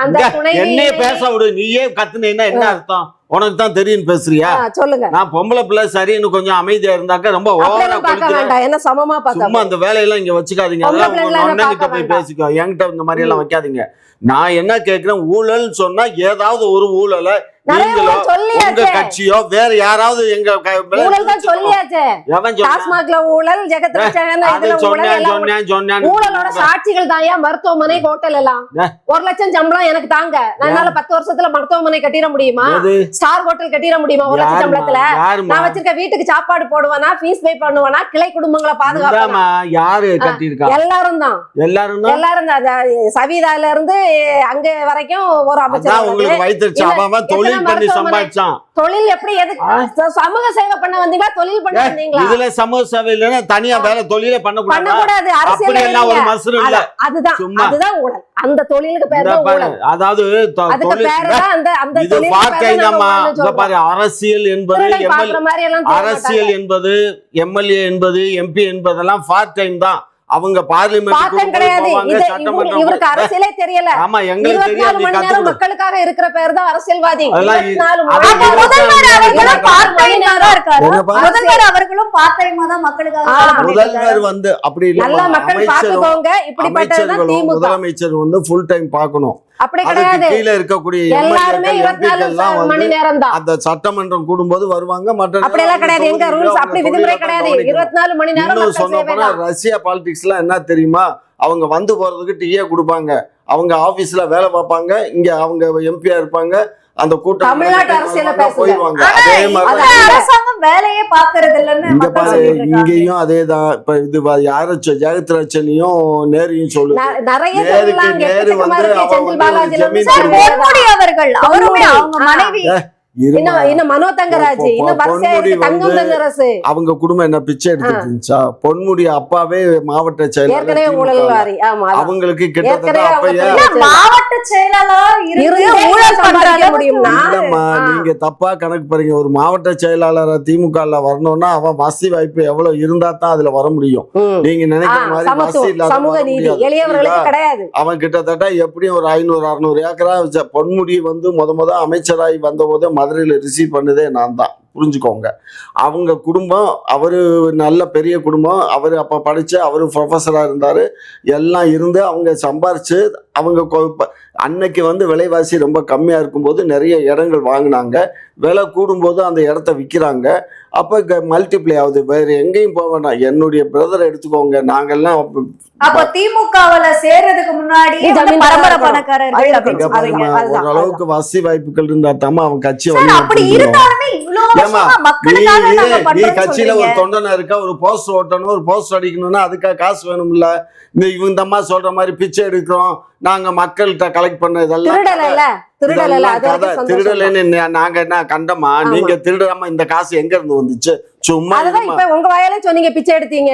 Speaker 2: அந்த
Speaker 4: சொல்றது-
Speaker 2: துணை
Speaker 4: இங்க என்னைய பேச விடு. நீயே கத்துனீன்னா என்ன அர்த்தம்? உனக்கு தான் தெரியும் பேசுறியா?
Speaker 2: சொல்லுங்க.
Speaker 4: நான் பொம்பளை பிள்ளை சரின்னு கொஞ்சம் அமைதியா இருந்தாக்க ரொம்ப ஓவரா
Speaker 2: அப்படியெல்லாம் பார்க்க
Speaker 4: கொடுக்குறேன்.
Speaker 2: வேண்டாம். என்ன சமமா பார்த்தா
Speaker 4: சும்மா அந்த வேலையெல்லாம் இங்க வச்சுக்காதீங்க.
Speaker 2: பொம்பளை
Speaker 4: அதெல்லாம் உங்க
Speaker 2: பிள்ளைங்களை
Speaker 4: அண்ணன் கிட்ட
Speaker 2: பார்க்க
Speaker 4: போய்
Speaker 2: வேண்டாம்.
Speaker 4: பேசிக்கோ. என்கிட்ட இந்த மாதிரி எல்லாம் வைக்காதீங்க. நான் என்ன கேக்குறேன், ஊழல் சொன்னா ஏதாவது ஒரு ஊழலை
Speaker 2: நிறைய
Speaker 4: நீங்களோ
Speaker 2: ஊழல் சொல்லியாச்சே.
Speaker 4: உங்க கட்சியோ வேற யாராவது எங்க
Speaker 2: ஊழல் தான் சொல்லியாச்சே.
Speaker 4: எவன் சொன்னா?
Speaker 2: டாஸ்மாக்ல ஊழல், ஜெகத் ரட்சகன்
Speaker 4: அது
Speaker 2: இதுல ஊழல்
Speaker 4: சொன்னேன்
Speaker 2: எல்லாம்
Speaker 4: சொன்னேன் சொன்னேன்.
Speaker 2: ஊழலோட சாட்சிகள் தான். ஏன் மருத்துவமனை ஹோட்டல் எல்லாம் 1 லட்சம் சம்பளம் எனக்கு தாங்க. நான் என்னால 10 வருஷத்துல மருத்துவமனை கட்டிட முடியுமா?
Speaker 4: எது?
Speaker 2: ஸ்டார் ஹோட்டல் கட்டிட முடியுமா 1 லட்சம் சம்பளத்துல?
Speaker 4: யாருமா?
Speaker 2: நான் வச்சிருக்க வீட்டுக்கு சாப்பாடு போடுவேனா, ஃபீஸ் பே பண்ணுவேனா, கிளை குடும்பங்களை பாதுகாப்பேனா?
Speaker 4: இந்தாம்மா, யாரு கட்டியிருக்கா?
Speaker 2: எல்லாரும் தான்.
Speaker 4: எல்லாரும் தான்.
Speaker 2: எல்லாரும் தான். சவிதால இருந்து அங்க வரைக்கும் ஒரு
Speaker 4: அதான்
Speaker 2: அமைச்சர்
Speaker 4: உங்களுக்கு வயிற்றுச்சு.
Speaker 2: இல்ல,
Speaker 4: அவன் தொழில்
Speaker 2: எத்தனை
Speaker 4: பண்ணி
Speaker 2: மருத்துவமனை?
Speaker 4: சம்பாதிச்சான்.
Speaker 2: தொழில் எப்படி? எதுக்கு சமூக சேவை பண்ண வந்தீங்களா? தொழில் பண்ண வந்தீங்களா?
Speaker 4: இதுல சமூக சேவை இல்லைன்னா தனியா வேற தொழிலே பண்ணக்கூடாது.
Speaker 2: பண்ணக்கூடாது. அரசியல்
Speaker 4: அப்படி எல்லாம் ஒரு மசரு இல்ல.
Speaker 2: அதுதான் ஊழல். அந்த தொழிலுக்கு பேர்
Speaker 4: இந்த
Speaker 2: தான்
Speaker 4: பாரு,
Speaker 2: ஊழல்.
Speaker 4: அதாவது
Speaker 2: அதுக்கு பேரு தான் அந்த
Speaker 4: இது
Speaker 2: தொழிலுக்கு
Speaker 4: பார்ட்
Speaker 2: பேரு
Speaker 4: டைம்
Speaker 2: தான்
Speaker 4: தாம்மா.
Speaker 2: ஊழல்னு
Speaker 4: இந்த
Speaker 2: சொல்றோம்.
Speaker 4: பாரு, அரசியல் என்பது
Speaker 2: திருடன் பார்க்குற மாதிரி எல்லாம் செய்ய
Speaker 4: அரசியல்
Speaker 2: மாட்டாங்க.
Speaker 4: என்பது எம்எல்ஏ என்பது எம்பி என்பதெல்லாம் பார்ட் டைம் தான். அவங்க பார்லிமெண்ட்
Speaker 2: கிடையாது. இவருக்கு அரசியலே தெரியல.
Speaker 4: ஆமா, எங்களுக்கு
Speaker 2: 24 மணி நேரம் மக்களுக்காக இருக்கிற பேர் தான் அரசியல்வாதி.
Speaker 4: முதல்வர் வந்து அப்படி இல்ல, முதலமைச்சர் வந்து ஃபுல் டைம் பார்க்கணும்.
Speaker 2: அப்படி கிடையாது.
Speaker 4: கீழே இருக்கக்கூடிய
Speaker 2: எல்லாருமே 24 மணி நேரம் தான்.
Speaker 4: அந்த சட்டமன்றம் கூடும்போது வருவாங்க. மற்ற
Speaker 2: அப்படி எல்லாம் கிடையாது. எங்க ரூல்ஸ் அப்படி விதிமுறை கிடையாது. 24 மணி நேரம்
Speaker 4: சொன்ன போனா ரஷ்யா பாலிடிக்ஸ்லாம் என்ன தெரியுமா? அவங்க வந்து போறதுக்கு டீயே கொடுப்பாங்க, அவங்க ஆபீஸ்ல வேலை பார்ப்பாங்க, இங்க அவங்க எம்பியா இருப்பாங்க, அந்த கூட்டம்
Speaker 2: தமிழ்நாட்டு அரசியல
Speaker 4: போயிடுவாங்க. அதே மாதிரி
Speaker 3: அரசாங்கம் வேலையே பாக்குறது இல்லன்னு
Speaker 4: இங்க பாரு, இங்கேயும் அதேதான். இப்ப இது யார ஜெகத்ரட்சனையும் நேரையும் சொல்லுது. நேரு வந்து
Speaker 3: அவர்கள் அவருமே அவங்க மனைவி
Speaker 2: மனோ தங்கராஜ்,
Speaker 4: அவங்க குடும்பம் என்ன பிச்சை எடுத்துட்டு இருந்துச்சா? பொன்முடி அப்பாவே மாவட்ட செயலாளர். அவங்களுக்கு கிட்டத்தட்ட
Speaker 3: மாவட்ட செயலாளர்
Speaker 4: நீங்க தப்பா கணக்கு பாருங்க. ஒரு மாவட்ட செயலாளர் திமுக வரணும்னா அவன் வசதி வாய்ப்பு எவ்வளவு இருந்தா தான் அதுல வர முடியும். நீங்க நினைக்கிற மாதிரி வசதி இல்லாத அவன் கிட்டத்தட்ட எப்படியும் ஒரு 500-600 ஏக்கரா பொன்முடி வந்து முத அமைச்சராகி வந்த போது மதுரையில் ரிசீவ் பண்ணதே நான் தான், புரிஞ்சுக்கோங்க. அவங்க குடும்பம், அவரு நல்ல பெரிய குடும்பம், அவரு அப்ப படிச்சு, அவரு ப்ரொஃபஸரா இருந்தாரு, எல்லாம் இருந்து அவங்க சம்பாரிச்சு, அவங்க அன்னைக்கு வந்து விலைவாசி ரொம்ப கம்மியா இருக்கும்போது நிறைய இடங்கள் வாங்கினாங்க. விலை கூடும்போது அந்த இடத்த விற்கிறாங்க. அப்ப மல்டிப்ளை ஆகுது. வேற எங்கேயும் போக வேண்டாம். என்னுடைய பிரதரை எடுத்துக்கோங்க, நாங்கெல்லாம்
Speaker 3: அப்ப திமுகவுல சேர்றதுக்கு முன்னாடி பரம்பரை பணக்காரர்கள்
Speaker 4: ஓரளவுக்கு வசதி வாய்ப்புகள் இருந்தா தான் அவன் கட்சி நீ கட்சியில ஒரு தொண்டனா இருக்கா, ஒரு போஸ்டர் ஓட்டணும், ஒரு போஸ்டர் அடிக்கணும்னா அதுக்காக காசு வேணும்ல. இந்த அம்மா சொல்ற மாதிரி பிச்சை எடுக்கிறோம் நாங்க மக்கள்கிட்ட கலெக்ட் பண்ண இதெல்லாம் திருடலைன்னு நாங்க என்ன கண்டமா? நீங்க திருடாம இந்த காசு எங்க இருந்து வந்துச்சு? சும்மா
Speaker 2: உங்க வாயால சொன்னீங்க பிச்சை எடுத்தீங்க.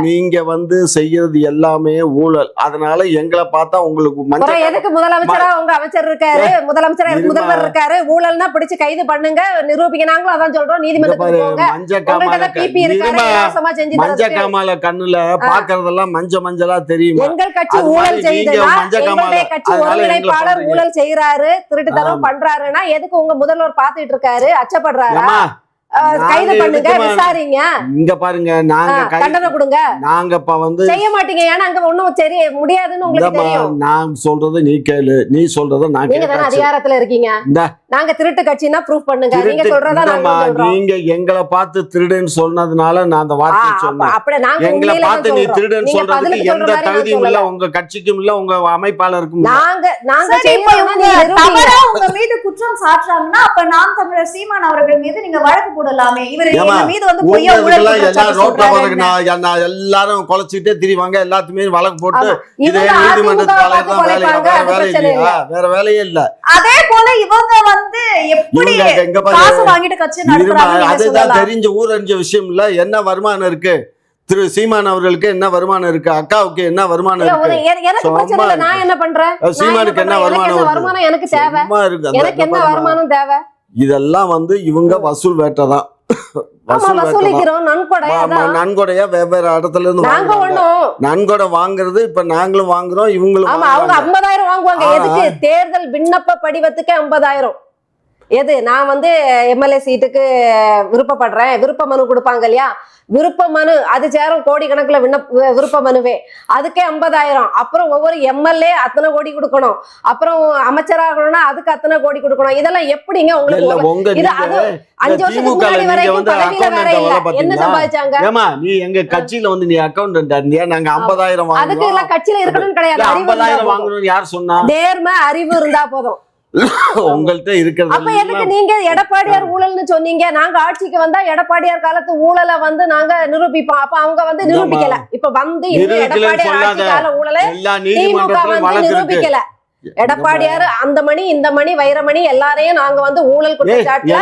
Speaker 4: நீங்க வந்து செய்யறது எல்லாமே ஊழல். அதனால எங்களை பார்த்தா உங்களுக்கு
Speaker 2: எதுக்கு முதலமைச்சரா உங்க அமைச்சர் இருக்காரு, முதல்வர் இருக்காரு, ஊழல்னா பிடிச்சு கைது பண்ணுங்க, நிரூபிக்க. நாங்களும் அதான் சொல்றோம்.
Speaker 4: மஞ்ச காமால கண்ணுல பாக்குறதெல்லாம் மஞ்சளா தெரியும்.
Speaker 2: எங்கள் கட்சி ஊழல் செய்யுதுன்னா, எங்களுடைய கட்சி ஒருங்கிணைப்பாளர் ஊழல் செய்யறாரு, திருட்டுத்தனம் பண்றாருன்னா எதுக்கு உங்க முதல்வர் பாத்துட்டு இருக்காரு? அச்சப்படுறாரா? கைது பண்ணுங்க, விசாரிங்க.
Speaker 4: இங்க பாருங்க, நாங்க
Speaker 2: தண்டனை கொடுங்க.
Speaker 4: நாங்க இப்ப வந்து
Speaker 2: செய்ய மாட்டீங்க. ஏன்னா அங்க ஒண்ணும் சரி முடியாதுன்னு உங்களுக்கு தெரியும்.
Speaker 4: நான் சொல்றத நீ கேளு, நீ சொல்றத நான்
Speaker 2: கேளு. நீங்க அதிகாரத்துல இருக்கீங்க. நாங்க திருட்டு கட்சினா ப்ரூஃப் பண்ணுங்க. நீங்க சொல்றதா நாங்க சொல்றோம்.
Speaker 4: நீங்க எங்களை பார்த்து திருடுன்னு சொன்னதுனால நான் அந்த வார்த்தையை சொன்னேன்.
Speaker 2: அப்படி நாங்க
Speaker 4: எங்களை பார்த்து நீ திருடுன்னு சொல்றதுக்கு எந்த தகுதியும் இல்ல, உங்க கட்சிக்கும் இல்ல, உங்க அமைப்பாளருக்கும்.
Speaker 2: நாங்க
Speaker 3: உங்க மீது குற்றம் சாட்டுறாங்கன்னா அப்ப நாம் தமிழர் சீமான் அவர்கள் மீது நீங்க வழக்கு போடலாமே. இவர் மீது வந்து பொய்யா ஊழல்
Speaker 4: எல்லாரும் குலைச்சிட்டே திரிவாங்க, எல்லாத்துமே வழக்கு போட்டு இதே நீதிமன்றத்துக்கு வேற வேலையே இல்ல.
Speaker 3: அதே போல இவங்க வந்து காசு வாங்கிட்டு கட்சி நடத்துறாங்க.
Speaker 4: அதுதான் தெரிஞ்ச ஊரறிஞ்ச விஷயம் இல்ல. என்ன வருமானம் இருக்கு திரு சீமான் அவர்களுக்கு? என்ன வருமானம் இருக்கு? அக்காவுக்கு என்ன வருமானம் இருக்கு?
Speaker 2: நான் என்ன பண்றேன்?
Speaker 4: சீமானுக்கு என்ன வருமானம்?
Speaker 2: எனக்கு தேவை. எனக்கு என்ன வருமானம் தேவை?
Speaker 4: இதெல்லாம் வந்து இவங்க வசூல் வேட்டை தான். நன்கொடையா வெவ்வேறு இடத்துல இருந்து நன்கொடை வாங்குறது. இப்ப நாங்களும் வாங்குறோம், இவங்களும்.
Speaker 2: அவங்க 50,000 வாங்குவாங்க. எதுக்கு? தேர்தல் விண்ணப்ப படிவத்துக்கு 50,000. எது? நான் வந்து எம்எல்ஏ சீட்டுக்கு விருப்பப்படுறேன், விருப்ப மனு கொடுப்பாங்க இல்லையா? விருப்ப மனு அது சேரும் கோடி கணக்குல விருப்ப மனுவே, அதுக்கே 50,000. அப்புறம் ஒவ்வொரு எம்எல்ஏ அத்தனை கோடி கொடுக்கணும், அப்புறம் அமைச்சராகணும்னா அதுக்கு அத்தனை கோடி கொடுக்கணும். இதெல்லாம் எப்படிங்க உங்களுக்கு? 5 வருஷத்துக்கு முன்னாடி வரைக்கும் பதவியில வேற இல்ல, என்ன சம்பாதிச்சாங்க?
Speaker 4: ஏமா நீ எங்க கட்சியில வந்து நீ அக்கௌண்டன்ட் இருந்தியா? நாங்க 50,000 வாங்குறோம்.
Speaker 2: அதுக்கு எல்லாம் கட்சியில இருக்கணும்னு கிடையாது.
Speaker 4: 50,000 வாங்கணும்னு யார் சொன்னா?
Speaker 2: நேர்மை அறிவு இருந்தா போதும்.
Speaker 4: உங்கள்ட்ட இருக்கிறது.
Speaker 2: அப்ப எதுக்கு நீங்க எடப்பாடியார் ஊழல்னு சொன்னீங்க? நாங்க ஆட்சிக்கு வந்தா எடப்பாடியார் காலத்து ஊழலை வந்து நாங்க நிரூபிப்போம். அப்ப அவங்க வந்து நிரூபிக்கல. இப்ப வந்து எடப்பாடியார் ஆட்சி கால ஊழலை திமுக வந்து நிரூபிக்கல. எடப்பாடியார் அந்த மணி இந்த மணி வைரமணி எல்லாரையும் நாங்க வந்து ஊழல் குற்றச்சாட்டுல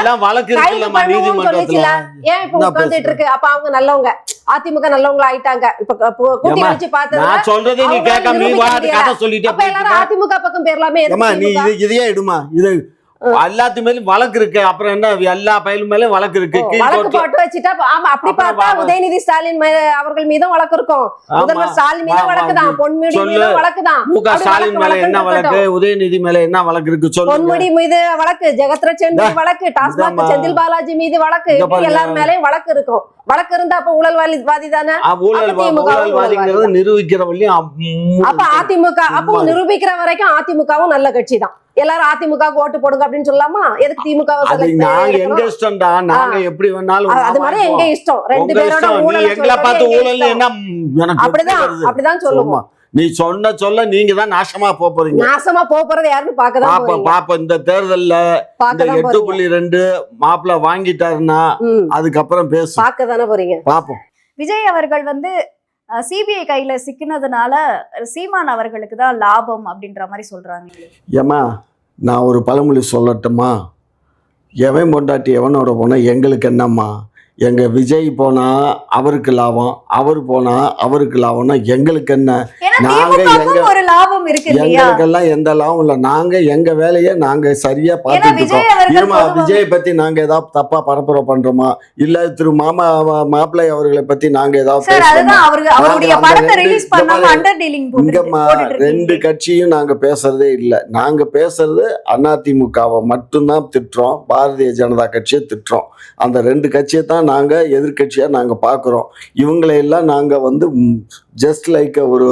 Speaker 2: ஏன் இப்ப உட்கார்ந்துட்டு இருக்கு? அப்ப அவங்க நல்லவங்க, அதிமுக நல்லவங்க ஆயிட்டாங்க. இப்ப கூட்டி வச்சு பார்த்தது
Speaker 4: எல்லாரும்
Speaker 2: அதிமுக பக்கம் பேர்லாமே.
Speaker 4: இதையே இடுமா, இது எல்லாத்து மேலும் வழக்கு இருக்கு. அப்புறம் என்ன, எல்லா பயலும் மேலும் வழக்கு இருக்கு.
Speaker 2: வழக்கு போட்டு வச்சுட்டா ஆமா, அப்படி பார்த்தா உதயநிதி ஸ்டாலின் அவர்கள் மீதும் வழக்கு இருக்கும், முதல்வர் ஸ்டாலின் மீதும் வழக்கு தான், பொன்முடி மீதும் வழக்கு தான்.
Speaker 4: முக ஸ்டாலின் மேல என்ன வழக்கு, உதயநிதி மேல என்ன வழக்கு இருக்கு சொல்லு.
Speaker 2: பொன்முடி மீது வழக்கு, ஜெகத்ரட்சன் மீது வழக்கு, டாஸ்மாக் செந்தில் பாலாஜி மீது வழக்கு, எல்லார் மேலயும் வழக்கு இருக்கும். வழக்கு இருந்தா அப்ப ஊழல்வாதி தானே,
Speaker 4: ஊழல்வாதிங்கிறது நிரூபிக்கிற வரையும்.
Speaker 2: அப்ப அதிமுக அப்போ நிரூபிக்கிற வரைக்கும் அதிமுகவும் நல்ல கட்சி தான். எல்லாரும் அதிமுக ஓட்டு போடுங்க அப்படின்னு சொல்லலாமா? எதுக்கு திமுக?
Speaker 4: எங்க இஷ்டம்டா, நாங்க எப்படி வேணாலும்.
Speaker 2: அது மாதிரி எங்க இஷ்டம், ரெண்டு பேரோட
Speaker 4: எங்களை பார்த்து ஊழல் என்ன
Speaker 2: அப்படிதான் சொல்லுவோம்.
Speaker 4: நீ சொல்ல நீங்க தான் நாசமா போறீங்க.
Speaker 2: நாசமா போறது யாருன்னு
Speaker 4: பாப்ப இந்த தேர்தல்ல 8.2 மாப்பிள்ள வாங்கிட்டாருன்னா அதுக்கப்புறம் பேசு,
Speaker 2: பாக்கதானே போறீங்க.
Speaker 4: பாப்போம்.
Speaker 3: விஜய் அவர்கள் வந்து சிபிஐ கையில சிக்கினதுனால சீமான் அவர்களுக்கு தான் லாபம் அப்படின்ற மாதிரி சொல்றாங்க.
Speaker 4: ஏமா நான் ஒரு பழமொழி சொல்லட்டுமா? எவன் பொண்டாட்டி எவனோட போனா எங்களுக்கு என்னம்மா? எங்க விஜய் போனா அவருக்கு லாபம், அவர் போனா அவருக்கு லாபம்னா எங்களுக்கு என்ன? எங்களுக்கெல்லாம் எந்த லாபம் இல்ல. நாங்க எங்க வேலையை நாங்க சரியா பார்த்துட்டோம். விஜய் பத்தி நாங்க ஏதாவது தப்பா பரப்புரை பண்றோமா, இல்ல திரு மாப்பிள்ளை அவர்களை பத்தி நாங்க ஏதாவது ரெண்டு கட்சியும் நாங்க பேசுறதே இல்லை. நாங்க பேசுறது அதிமுகவை மட்டும்தான் திட்டுறோம், பாரதிய ஜனதா கட்சியை திட்டுறோம். அந்த ரெண்டு கட்சியை தான் நாங்க எதிர்கட்சியா நாங்க பாக்குறோம். இவங்களை எல்லாம் நாங்க வந்து ஜஸ்ட் லைக் ஒரு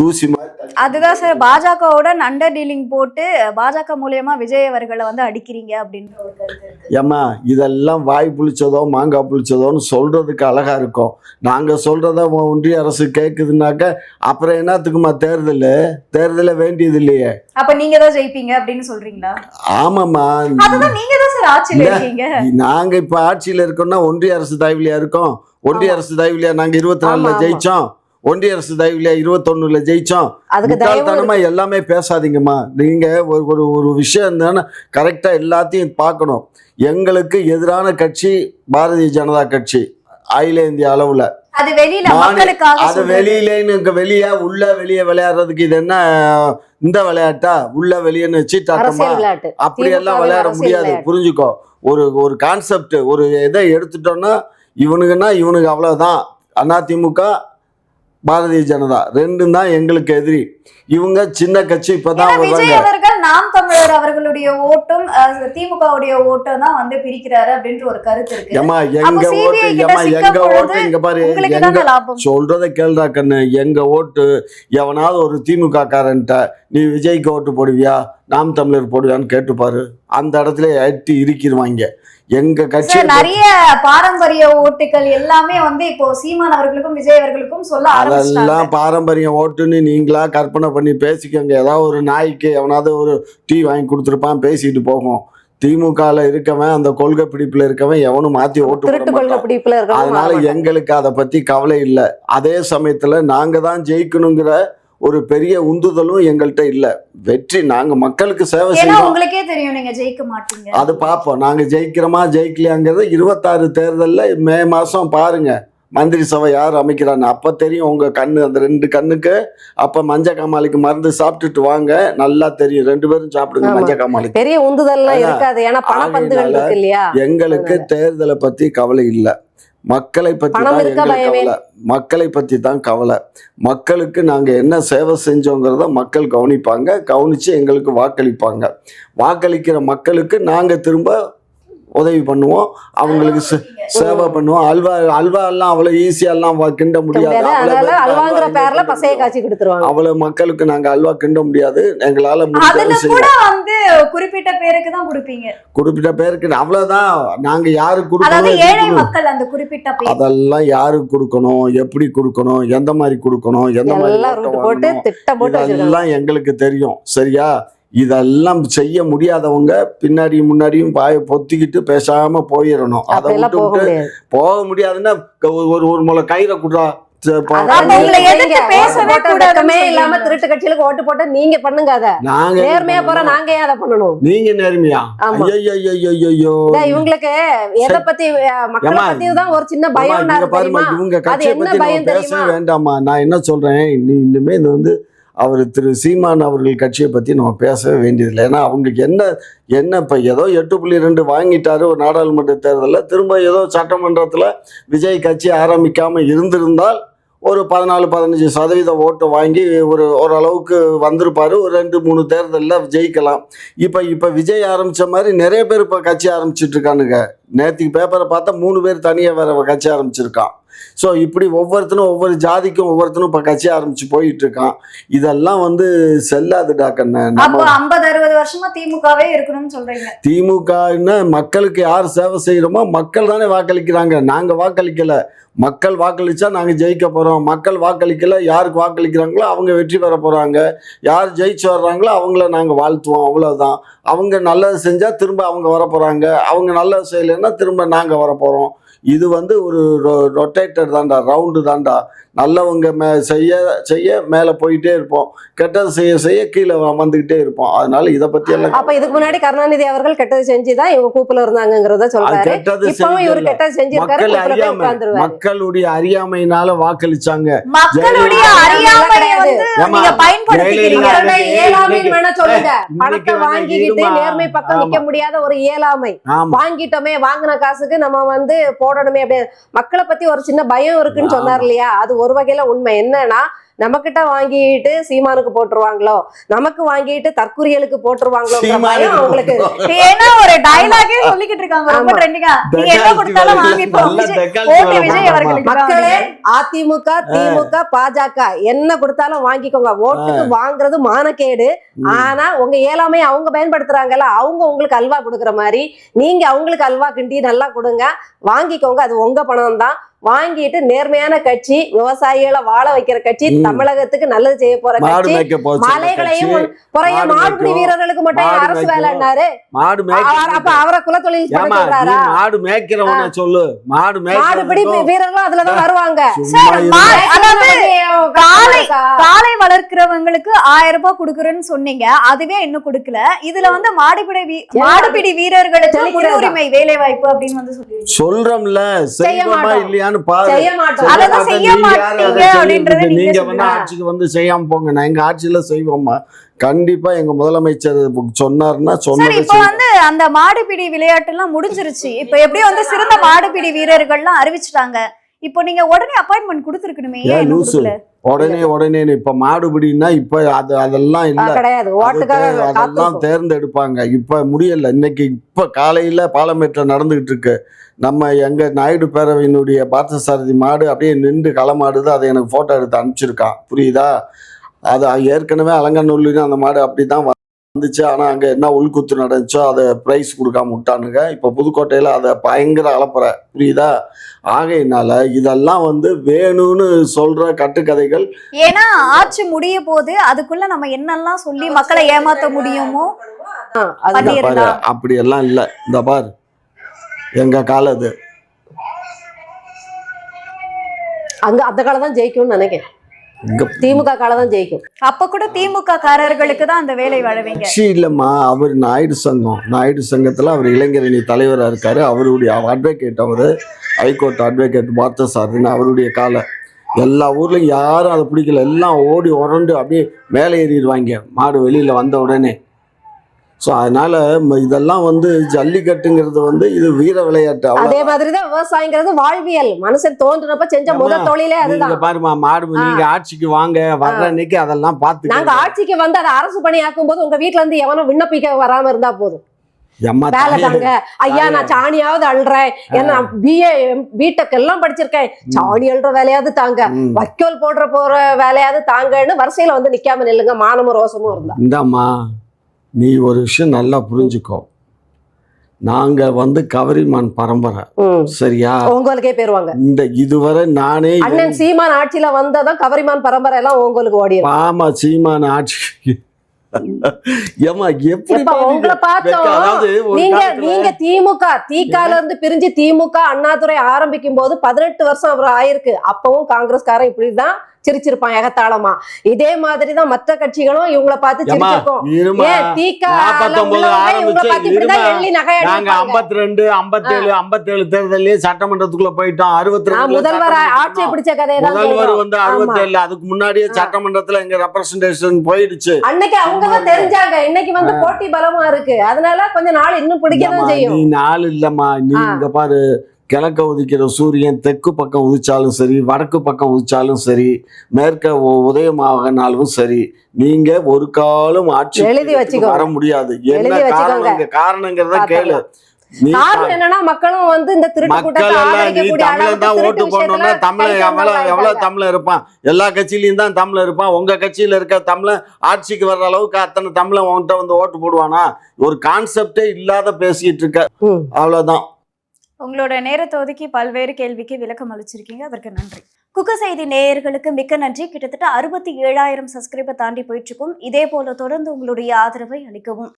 Speaker 4: தூசி மாதிரி.
Speaker 3: அதுதான் சார், பாஜகவோட அண்டர் டீலிங் போட்டு பாஜக மூலியமா விஜய் அவர்களை வந்து அடிக்கிறீங்க அப்படின்ற ஒரு கருத்து.
Speaker 4: ஏமா இதெல்லாம் வாய் புளிச்சதோ மாங்காய் புளிச்சதோன்னு சொல்றதுக்கு அழகா இருக்கும். நாங்க சொல்றத ஒன்றிய அரசு கேக்குதுனாக்க அப்புறம் என்னத்துக்குமா தேர்தல வேண்டியது இல்லையே.
Speaker 3: அப்ப நீங்க தான் ஜெயிப்பீங்க அப்படின்னு சொல்றீங்களா?
Speaker 4: ஆமாமா,
Speaker 3: நீங்க தான் சார் ஆட்சியில இருக்கீங்க. நாங்க
Speaker 4: இப்ப ஆட்சியில இருக்கோம்னா ஒன்றிய அரசு தயவுலையா இருக்கோம். ஒன்றிய அரசு தயவுலையா நாங்க 24 ஜெயிச்சோம், ஒன்றிய அரசு தயவுலையா 21 ஜெயிச்சோம். முட்டாள்தனமா எல்லாமே பேசாதீங்கம்மா. நீங்க ஒரு விஷயம் இருந்தா கரெக்டா எல்லாத்தையும் பார்க்கணும். எங்களுக்கு எதிரான கட்சி பாரதிய ஜனதா கட்சி அகில இந்திய அளவுல.
Speaker 3: அது
Speaker 4: வெளியே உள்ள வெளியே விளையாடுறதுக்கு இது என்ன இந்த விளையாட்டா? உள்ள வெளியேன்னு சீட்டாட்டமா? அப்படியெல்லாம் விளையாட முடியாது. புரிஞ்சுக்கோ, ஒரு கான்செப்ட், ஒரு இதை எடுத்துட்டோம்னா இவனுக்கு அவ்வளவுதான். அதிமுக பாரதிய ஜனதா ரெண்டும் தான் எங்களுக்கு எதிரி. இவங்க சின்ன கட்சி. இப்பதான்
Speaker 3: விஜய் அவர்கள் நாம் தமிழர் அவர்களுடைய ஓட்டும் திமுகவுடைய ஓட்டும் தான் வந்து பிரிக்கிறாரு அப்படின்ற ஒரு கருத்து இருக்கு.
Speaker 4: ஏமா எங்க ஓட்டு இங்க பாரு, சொல்றதை கேள்றா கண்ணு. எங்க ஓட்டு எவனாவது ஒரு திமுக காரன்ட்ட நீ விஜய்க்கு ஓட்டு போடுவியா நாம் தமிழர் போடுவியான்னு கேட்டுப்பாரு, அந்த இடத்துல எட்டி இருக்கிருவாங்க. எங்க கட்சி
Speaker 3: நிறைய பாரம்பரிய ஓட்டுகள் எல்லாமே வந்து இப்போ சீமான் அவர்களுக்கும் விஜய் அவர்களுக்கும் சொல்ல ஆரம்பிச்சிட்டாங்க.
Speaker 4: அதெல்லாம் பாரம்பரிய ஓட்டுன்னு நீங்களா கற்பனை பண்ணி பேசிக்கோங்க. ஏதாவது ஒரு நாய்க்கு எவனாவது ஒரு டீ வாங்கி கொடுத்துருப்பான், பேசிட்டு போகும். திமுகல இருக்கவன் அந்த கொள்கை பிடிப்புல இருக்கவன் எவனும் மாத்தி ஓட்டு. அதனால எங்களுக்கு அதை பத்தி கவலை இல்லை. அதே சமயத்துல நாங்க தான் ஜெயிக்கணுங்கிற ஒரு பெரிய உந்துதலும் எங்கள்கிட்ட இல்ல. வெற்றி நாங்க மக்களுக்கு சேவை செய்யணும்.
Speaker 3: உங்களுக்கே தெரியும் நீங்க ஜெயிக்க மாட்டீங்க.
Speaker 4: அது பாப்போம், நாங்க ஜெயிக்கிறோமா ஜெயிக்கலையாங்கிறத 26 தேர்தல்ல மே மாசம் பாருங்க. மந்திரி சபை யார் அமைக்கிறான்னு அப்ப தெரியும். உங்க கண்ணு, அந்த 2 கண்ணுக்கு அப்ப மஞ்ச காமாலிக்கு மருந்து சாப்பிட்டுட்டு வாங்க, நல்லா தெரியும். 2 பேரும் சாப்பிடுங்க மஞ்ச காமாலிக்கு.
Speaker 2: பெரிய உந்துதல்லாம் இருக்காது, ஏன்னா பணப்பந்துகள் இருக்கு இல்லையா.
Speaker 4: எங்களுக்கு தேர்தலை பத்தி கவலை இல்ல, மக்களை பத்தி தான் எங்களுக்கு கவலை. மக்களை பத்தி தான் கவலை. மக்களுக்கு நாங்க என்ன சேவை செஞ்சோங்கிறத மக்கள் கவனிப்பாங்க, கவனிச்சு எங்களுக்கு வாக்களிப்பாங்க. வாக்களிக்கிற மக்களுக்கு நாங்க திரும்ப உதவி பண்ணுவோம், அவங்களுக்கு சேவை பண்ணுவோம். அல்வா எல்லாம் அவ்வளவு ஈஸியா எல்லாம் கிண்ட முடியாது. அவ்வளவு மக்களுக்கு நாங்க அல்வா கிண்ட முடியாது. எங்களால
Speaker 3: குறிப்பிட்ட பேருக்கு தான் கொடுப்பீங்க.
Speaker 4: குறிப்பிட்ட பேருக்கு அவ்வளவுதான். நாங்க யாருக்கு கொடுக்கணும், அதெல்லாம் யாருக்கு கொடுக்கணும், எப்படி கொடுக்கணும், எந்த மாதிரி கொடுக்கணும், எந்த மாதிரி இதெல்லாம் எங்களுக்கு தெரியும். சரியா? இதெல்லாம் செய்ய முடியாதவங்க பின்னாடி முன்னாடியும் வாயை பொத்திக்கிட்டு பேசாம போயிடணும். அதை விட்டு போக முடியாதுன்னா ஒரு முளை கயிறை குடுறா.
Speaker 2: திருட்டு கட்சிகளுக்கு ஓட்டு போட்டு நீங்க பண்ணுங்க. நாங்க நேர்மையா போற நாங்க ஏன் அதை பண்ணணும்?
Speaker 4: நீங்க நேர்மையா?
Speaker 2: இவங்களுக்கு எதை பத்தி மக்களை பத்தி தான் ஒரு சின்ன பயம்.
Speaker 4: இவங்க கட்சியை பத்தி பேச வேண்டாமா? நான் என்ன சொல்றேன், இனிமே இது வந்து
Speaker 5: அவர் திரு சீமான் அவர்கள் கட்சியை பற்றி நம்ம பேசவே வேண்டியதில்லை. ஏன்னா அவங்களுக்கு என்ன இப்போ ஏதோ 8.2 வாங்கிட்டாரு ஒரு நாடாளுமன்ற தேர்தலில், திரும்ப ஏதோ சட்டமன்றத்தில் விஜய் கட்சி ஆரம்பிக்காமல் இருந்திருந்தால் ஒரு 14-15% ஓட்டு வாங்கி ஓரளவுக்கு வந்திருப்பார். ஒரு 2-3 தேர்தலில் ஜெயிக்கலாம். இப்போ விஜய் ஆரம்பித்த மாதிரி நிறைய பேர் இப்போ கட்சி ஆரம்பிச்சிட்டு இருக்கானுங்க. நேற்றுக்கு பேப்பரை பார்த்தா 3 பேர் தனியாக வேற கட்சி ஆரம்பிச்சிருக்கான். ஸோ இப்படி ஒவ்வொருத்தனும் ஒவ்வொரு ஜாதிக்கும் ஒவ்வொருத்தனும் இப்போ கட்சி ஆரம்பிச்சு போயிட்டு இருக்கான். இதெல்லாம் செல்லாதுடா கண்ணு.
Speaker 3: அப்போ 50-60 வருஷமா திமுகவே இருக்கணும்னு சொல்றீங்க?
Speaker 5: திமுகன்னா மக்களுக்கு யார் சேவை செய்யறோமோ மக்கள் தானே வாக்களிக்கிறாங்க. நாங்கள் வாக்களிக்கல. மக்கள் வாக்களிச்சா நாங்கள் ஜெயிக்க போகிறோம். மக்கள் வாக்களிக்கல, யாருக்கு வாக்களிக்கிறாங்களோ அவங்க வெற்றி பெற போகிறாங்க. யார் ஜெயிச்சு வர்றாங்களோ அவங்கள நாங்கள் வாழ்த்துவோம். அவ்வளோதான். அவங்க நல்லது செஞ்சால் திரும்ப அவங்க வர போகிறாங்க. அவங்க நல்லது செய்யலைன்னா திரும்ப நாங்கள் வர போகிறோம். இது ஒரு ரொட்டேட்டர் தான்டா, ரவுண்டு தான்டா. நல்லவங்க செய்ய மேலே போயிட்டே இருப்போம், கெட்டது செய்ய கீழே வந்துகிட்டே இருப்போம். அதனால இதை பத்தி எல்லாம்
Speaker 2: அப்ப இதுக்கு முன்னாடி கருணாநிதி அவர்கள் கெட்டது செஞ்சுதான் இவங்க கூப்பில இருந்தாங்கிறத சொல்றாரு.
Speaker 5: மக்களுடைய அறியாமையினால வாக்களிச்சாங்க.
Speaker 3: மக்களுடைய
Speaker 2: பணத்தை வாங்கிக்கிட்டு நேர்மை பக்கம் நிக்க முடியாத ஒரு இயலாமை. வாங்கிட்டோமே, வாங்கின காசுக்கு நம்ம போடணுமே அப்படி மக்களை பத்தி ஒரு சின்ன பயம் இருக்குன்னு சொன்னார் இல்லையா? அது ஒரு வகையில உண்மை. என்னன்னா, நம்ம கிட்ட வாங்கிட்டு சீமானுக்கு போட்டுருவாங்களோ, நமக்கு வாங்கிட்டு தற்குறிகளுக்கு போட்டுருவாங்களோ அவங்களுக்கு.
Speaker 3: ஏன்னா ஒரு டயலாகே சொல்லிக்கிட்டு இருக்காங்க ரொம்ப ட்ரெண்டிங்கா. நீங்க என்ன கொடுத்தாலும் வாங்கிப்போம். ஓகே விஜய் அவர்களுக்கு.
Speaker 2: மக்களே, அதிமுக, திமுக, பாஜக என்ன கொடுத்தாலும் வாங்கிக்கோங்க. ஓட்டுக்கு வாங்குறது மானக்கேடு. ஆனா உங்க இயலாமையை அவங்க பயன்படுத்துறாங்கல்ல, அவங்க உங்களுக்கு அல்வா கொடுக்குற மாதிரி நீங்க அவங்களுக்கு அல்வா கிண்டி நல்லா கொடுங்க, வாங்கிக்கோங்க. அது உங்க பணம் தான். வாங்கிட்டு நேர்மையான கட்சி, விவசாயிகளை வாழ வைக்கிற கட்சி, தமிழகத்துக்கு நல்லது செய்ய போற கட்சி. மலைகளையும் மாடுபிடி வீரர்களுக்கு மட்டும் அரசு வேலைன்னாரு. அப்ப அவரை குலத்தொழில் சொல்றாரா?
Speaker 5: மாடு மேய்க்கிறவன சொல்லு.
Speaker 2: மாடுபிடி வீரர்களும் அதுலதான் வருவாங்க.
Speaker 3: காளை வளர்க்கிறவங்களுக்கு 1000 ரூபாய் கொடுக்குறேன்னு சொன்னீங்க, அதுவே இன்னும் கொடுக்கல. இதுல மாடுபிடி வீரர்களுக்கு முன்னுரிமை வேலை வாய்ப்பு அப்படின்னு
Speaker 5: சொல்றோம்ல. செய்யமா இல்லையா
Speaker 3: நீங்க
Speaker 5: ஆட்சிக்கு செய்யாம போங்க. நான் எங்க ஆட்சியில செய்வோமா? கண்டிப்பா எங்க முதலமைச்சர் சொன்னார்னா
Speaker 3: இப்ப அந்த மாடுபிடி விளையாட்டு எல்லாம் முடிஞ்சிருச்சு. இப்ப எப்படியும் சிறந்த மாடுபிடி வீரர்கள் எல்லாம் அறிவிச்சிட்டாங்க. இப்போ நீங்க உடனே அப்பாயின்மெண்ட் கொடுத்துருக்கணுமே.
Speaker 5: உடனே இப்ப மாடுபிடினா இப்ப அதெல்லாம் இல்ல, அதெல்லாம் தேர்ந்தெடுப்பாங்க. இப்ப முடியல. இன்னைக்கு இப்ப காலையில பாலமேட்ல நடந்துகிட்டு இருக்கு. நம்ம எங்க நாயுடு பேரவையினுடைய பார்த்தசாரதி மாடு அப்படியே நின்று களமாடுது. அதை எனக்கு போட்டோ எடுத்து அனுப்பிச்சிருக்கான். புரியுதா? அது ஏற்கனவே அலங்காநல்லூர்னு அந்த மாடு அப்படிதான் வந்துச்சு. ஆனா அங்க என்ன உள்குத்து நடந்துச்சோ அதை பிரைஸ் கொடுக்காம விட்டானுங்க. இப்ப புதுக்கோட்டையில அதை பயங்கர அளப்புற. புரியுதா? ஆகையினால இதெல்லாம் வேணும்னு சொல்ற கட்டுக்கதைகள்.
Speaker 3: ஏன்னா ஆட்சி முடிய போது அதுக்குள்ள நம்ம என்னெல்லாம் சொல்லி மக்களை ஏமாத்த முடியுமோ
Speaker 5: அப்படி எல்லாம் இல்ல. இந்த பார், எங்க காலம் அது.
Speaker 2: அங்க அந்த காலம் தான் ஜெயிக்கும்னு நினைக்கிறேன். திமுக காலம் தான் ஜெயிக்கும்.
Speaker 3: அப்ப கூட திமுக காரர்களுக்கு தான் அந்த வேலை வழங்குவீங்க.
Speaker 5: இல்லம்மா, அவர் நாயுடு சங்கத்துல அவர் இளைஞரணி தலைவரா இருக்காரு. அவருடைய அட்வொகேட், அவரு ஹைகோர்ட் அட்வொகேட் பார்த்தசாரதின்னு அவருடைய காலம். எல்லா ஊர்லயும் யாரும் அதை பிடிக்கல. எல்லாம் ஓடி உரண்டு அப்படியே மேலே ஏறிடுவாங்க மாடு வெளியில வந்த உடனே. ஸோ அதனால இதெல்லாம் ஜல்லிக்கட்டுங்கிறது இது வீர விளையாட்டு.
Speaker 2: அதே மாதிரிதான் விவசாயங்கிறது வாழ்வியல். மனுஷன் தோன்றினப்ப செஞ்ச முதல் தொழிலே அதுதான்.
Speaker 5: பாருமா, மாடு நீங்க ஆட்சிக்கு வாங்க, வர்ற அன்னைக்கு அதெல்லாம் பார்த்து
Speaker 2: நாங்க ஆட்சிக்கு அதை அரசு பணி ஆக்கும் போது உங்க வீட்டுல இருந்து எவனும் விண்ணப்பிக்க வராம இருந்தா போதும். வேலை தாங்க ஐயா, நான் சாணியாவது அழுறேன், ஏன்னா பிஏ பிடெக் எல்லாம் படிச்சிருக்கேன், சாணி அழுற வேலையாவது தாங்க, வைக்கோல் போற வேலையாவது தாங்கன்னு வரிசையில நிக்காம நில்லுங்க. மானமும் ரோசமும் இருந்தா.
Speaker 5: இந்தாம்மா, நீ ஒரு விஷயம் நல்லா புரிஞ்சுக்கோ. நாங்க கவரிமான் பரம்பரை, சரியா?
Speaker 2: உங்களுக்கே பேருவாங்க.
Speaker 5: இதுவரை நானே
Speaker 2: அண்ணன் சீமான் ஆட்சியில வந்ததான் கவரிமான் பரம்பரை எல்லாம் உங்களுக்கு ஓடி.
Speaker 5: ஆமா, சீமான் ஆட்சி.
Speaker 2: உங்களை பார்த்தோம். நீங்க திமுக திகால இருந்து பிரிஞ்சு திமுக அண்ணாதுரை ஆரம்பிக்கும் போது 18 வருஷம் அவர் ஆயிருக்கு. அப்பவும் காங்கிரஸ்காரன் இப்படிதான் சிரிச்சிருப்பான் எகத்தாளமா. இதே மாதிரிதான் மற்ற கட்சிகளும் இவங்களை பார்த்து சிரிச்சிருக்கோம். ஏன் திக
Speaker 4: 49
Speaker 2: இவங்களை பார்த்து இப்படிதான் எள்ளி
Speaker 4: நாங்க
Speaker 2: நகையாடி
Speaker 4: 52 57 தேர்தலே சட்டமன்றத்துக்குள்ள போயிட்டோம். 62
Speaker 2: முதல்வர் ஆட்சியை பிடிச்ச கதையதான்
Speaker 4: முதல்வர் வந்து 67 அதுக்கு முன்னாடியே சட்டமன்றத்துல எங்க ரெப்ரசன்டேஷன் போயிடுச்சு.
Speaker 2: அன்னைக்கு அவங்கதான் தெரிஞ்சாங்க. இன்னைக்கு வந்து போட்டி பலமா இருக்கு. அதனால கொஞ்சம் நாள் இன்னும் பிடிக்கதான் செய்யும்.
Speaker 4: நீ நாள் இல்லம்மா, நீ இங்க பாரு, கிழக்க உதிக்கிற சூரியன் தெற்கு பக்கம் உதிச்சாலும் சரி, வடக்கு பக்கம் உதிச்சாலும் சரி, மேற்க உதயமாகனாலும் சரி, நீங்க ஒரு காலம் ஆட்சி
Speaker 2: எழுதி வச்சுக்கோ
Speaker 4: வர முடியாது. என்ன காரணங்கிறத கேளு.
Speaker 2: காரணம் என்னன்னா மக்களும் வந்து இந்த திருட்டு கூட்டத்தை ஆதரிக்கக்கூடிய
Speaker 4: தமிழன் தான் ஓட்டு போடணும்னா தமிழன் எவ்வளவு தமிழன் இருப்பான். எல்லா கட்சியிலயும் தான் தமிழன் இருப்பான். உங்க கட்சியில இருக்க தமிழன் ஆட்சிக்கு வர்ற அளவுக்கு அத்தனை தமிழன் உன்கிட்ட வந்து ஓட்டு போடுவானா? ஒரு கான்செப்டே இல்லாத பேசிட்டு இருக்க, அவ்வளவுதான்.
Speaker 3: உங்களோட நேரத்தை ஒதுக்கி பல்வேறு கேள்விக்கு விளக்கம் அளிச்சிருக்கீங்க, அதற்கு நன்றி. குக்கு செய்தி நேயர்களுக்கு மிக்க நன்றி. கிட்டத்தட்ட 67,000 சப்ஸ்கிரைபர் தாண்டி போயிட்டு இருக்கும். இதே போல தொடர்ந்து உங்களுடைய ஆதரவை அளிக்கவும்.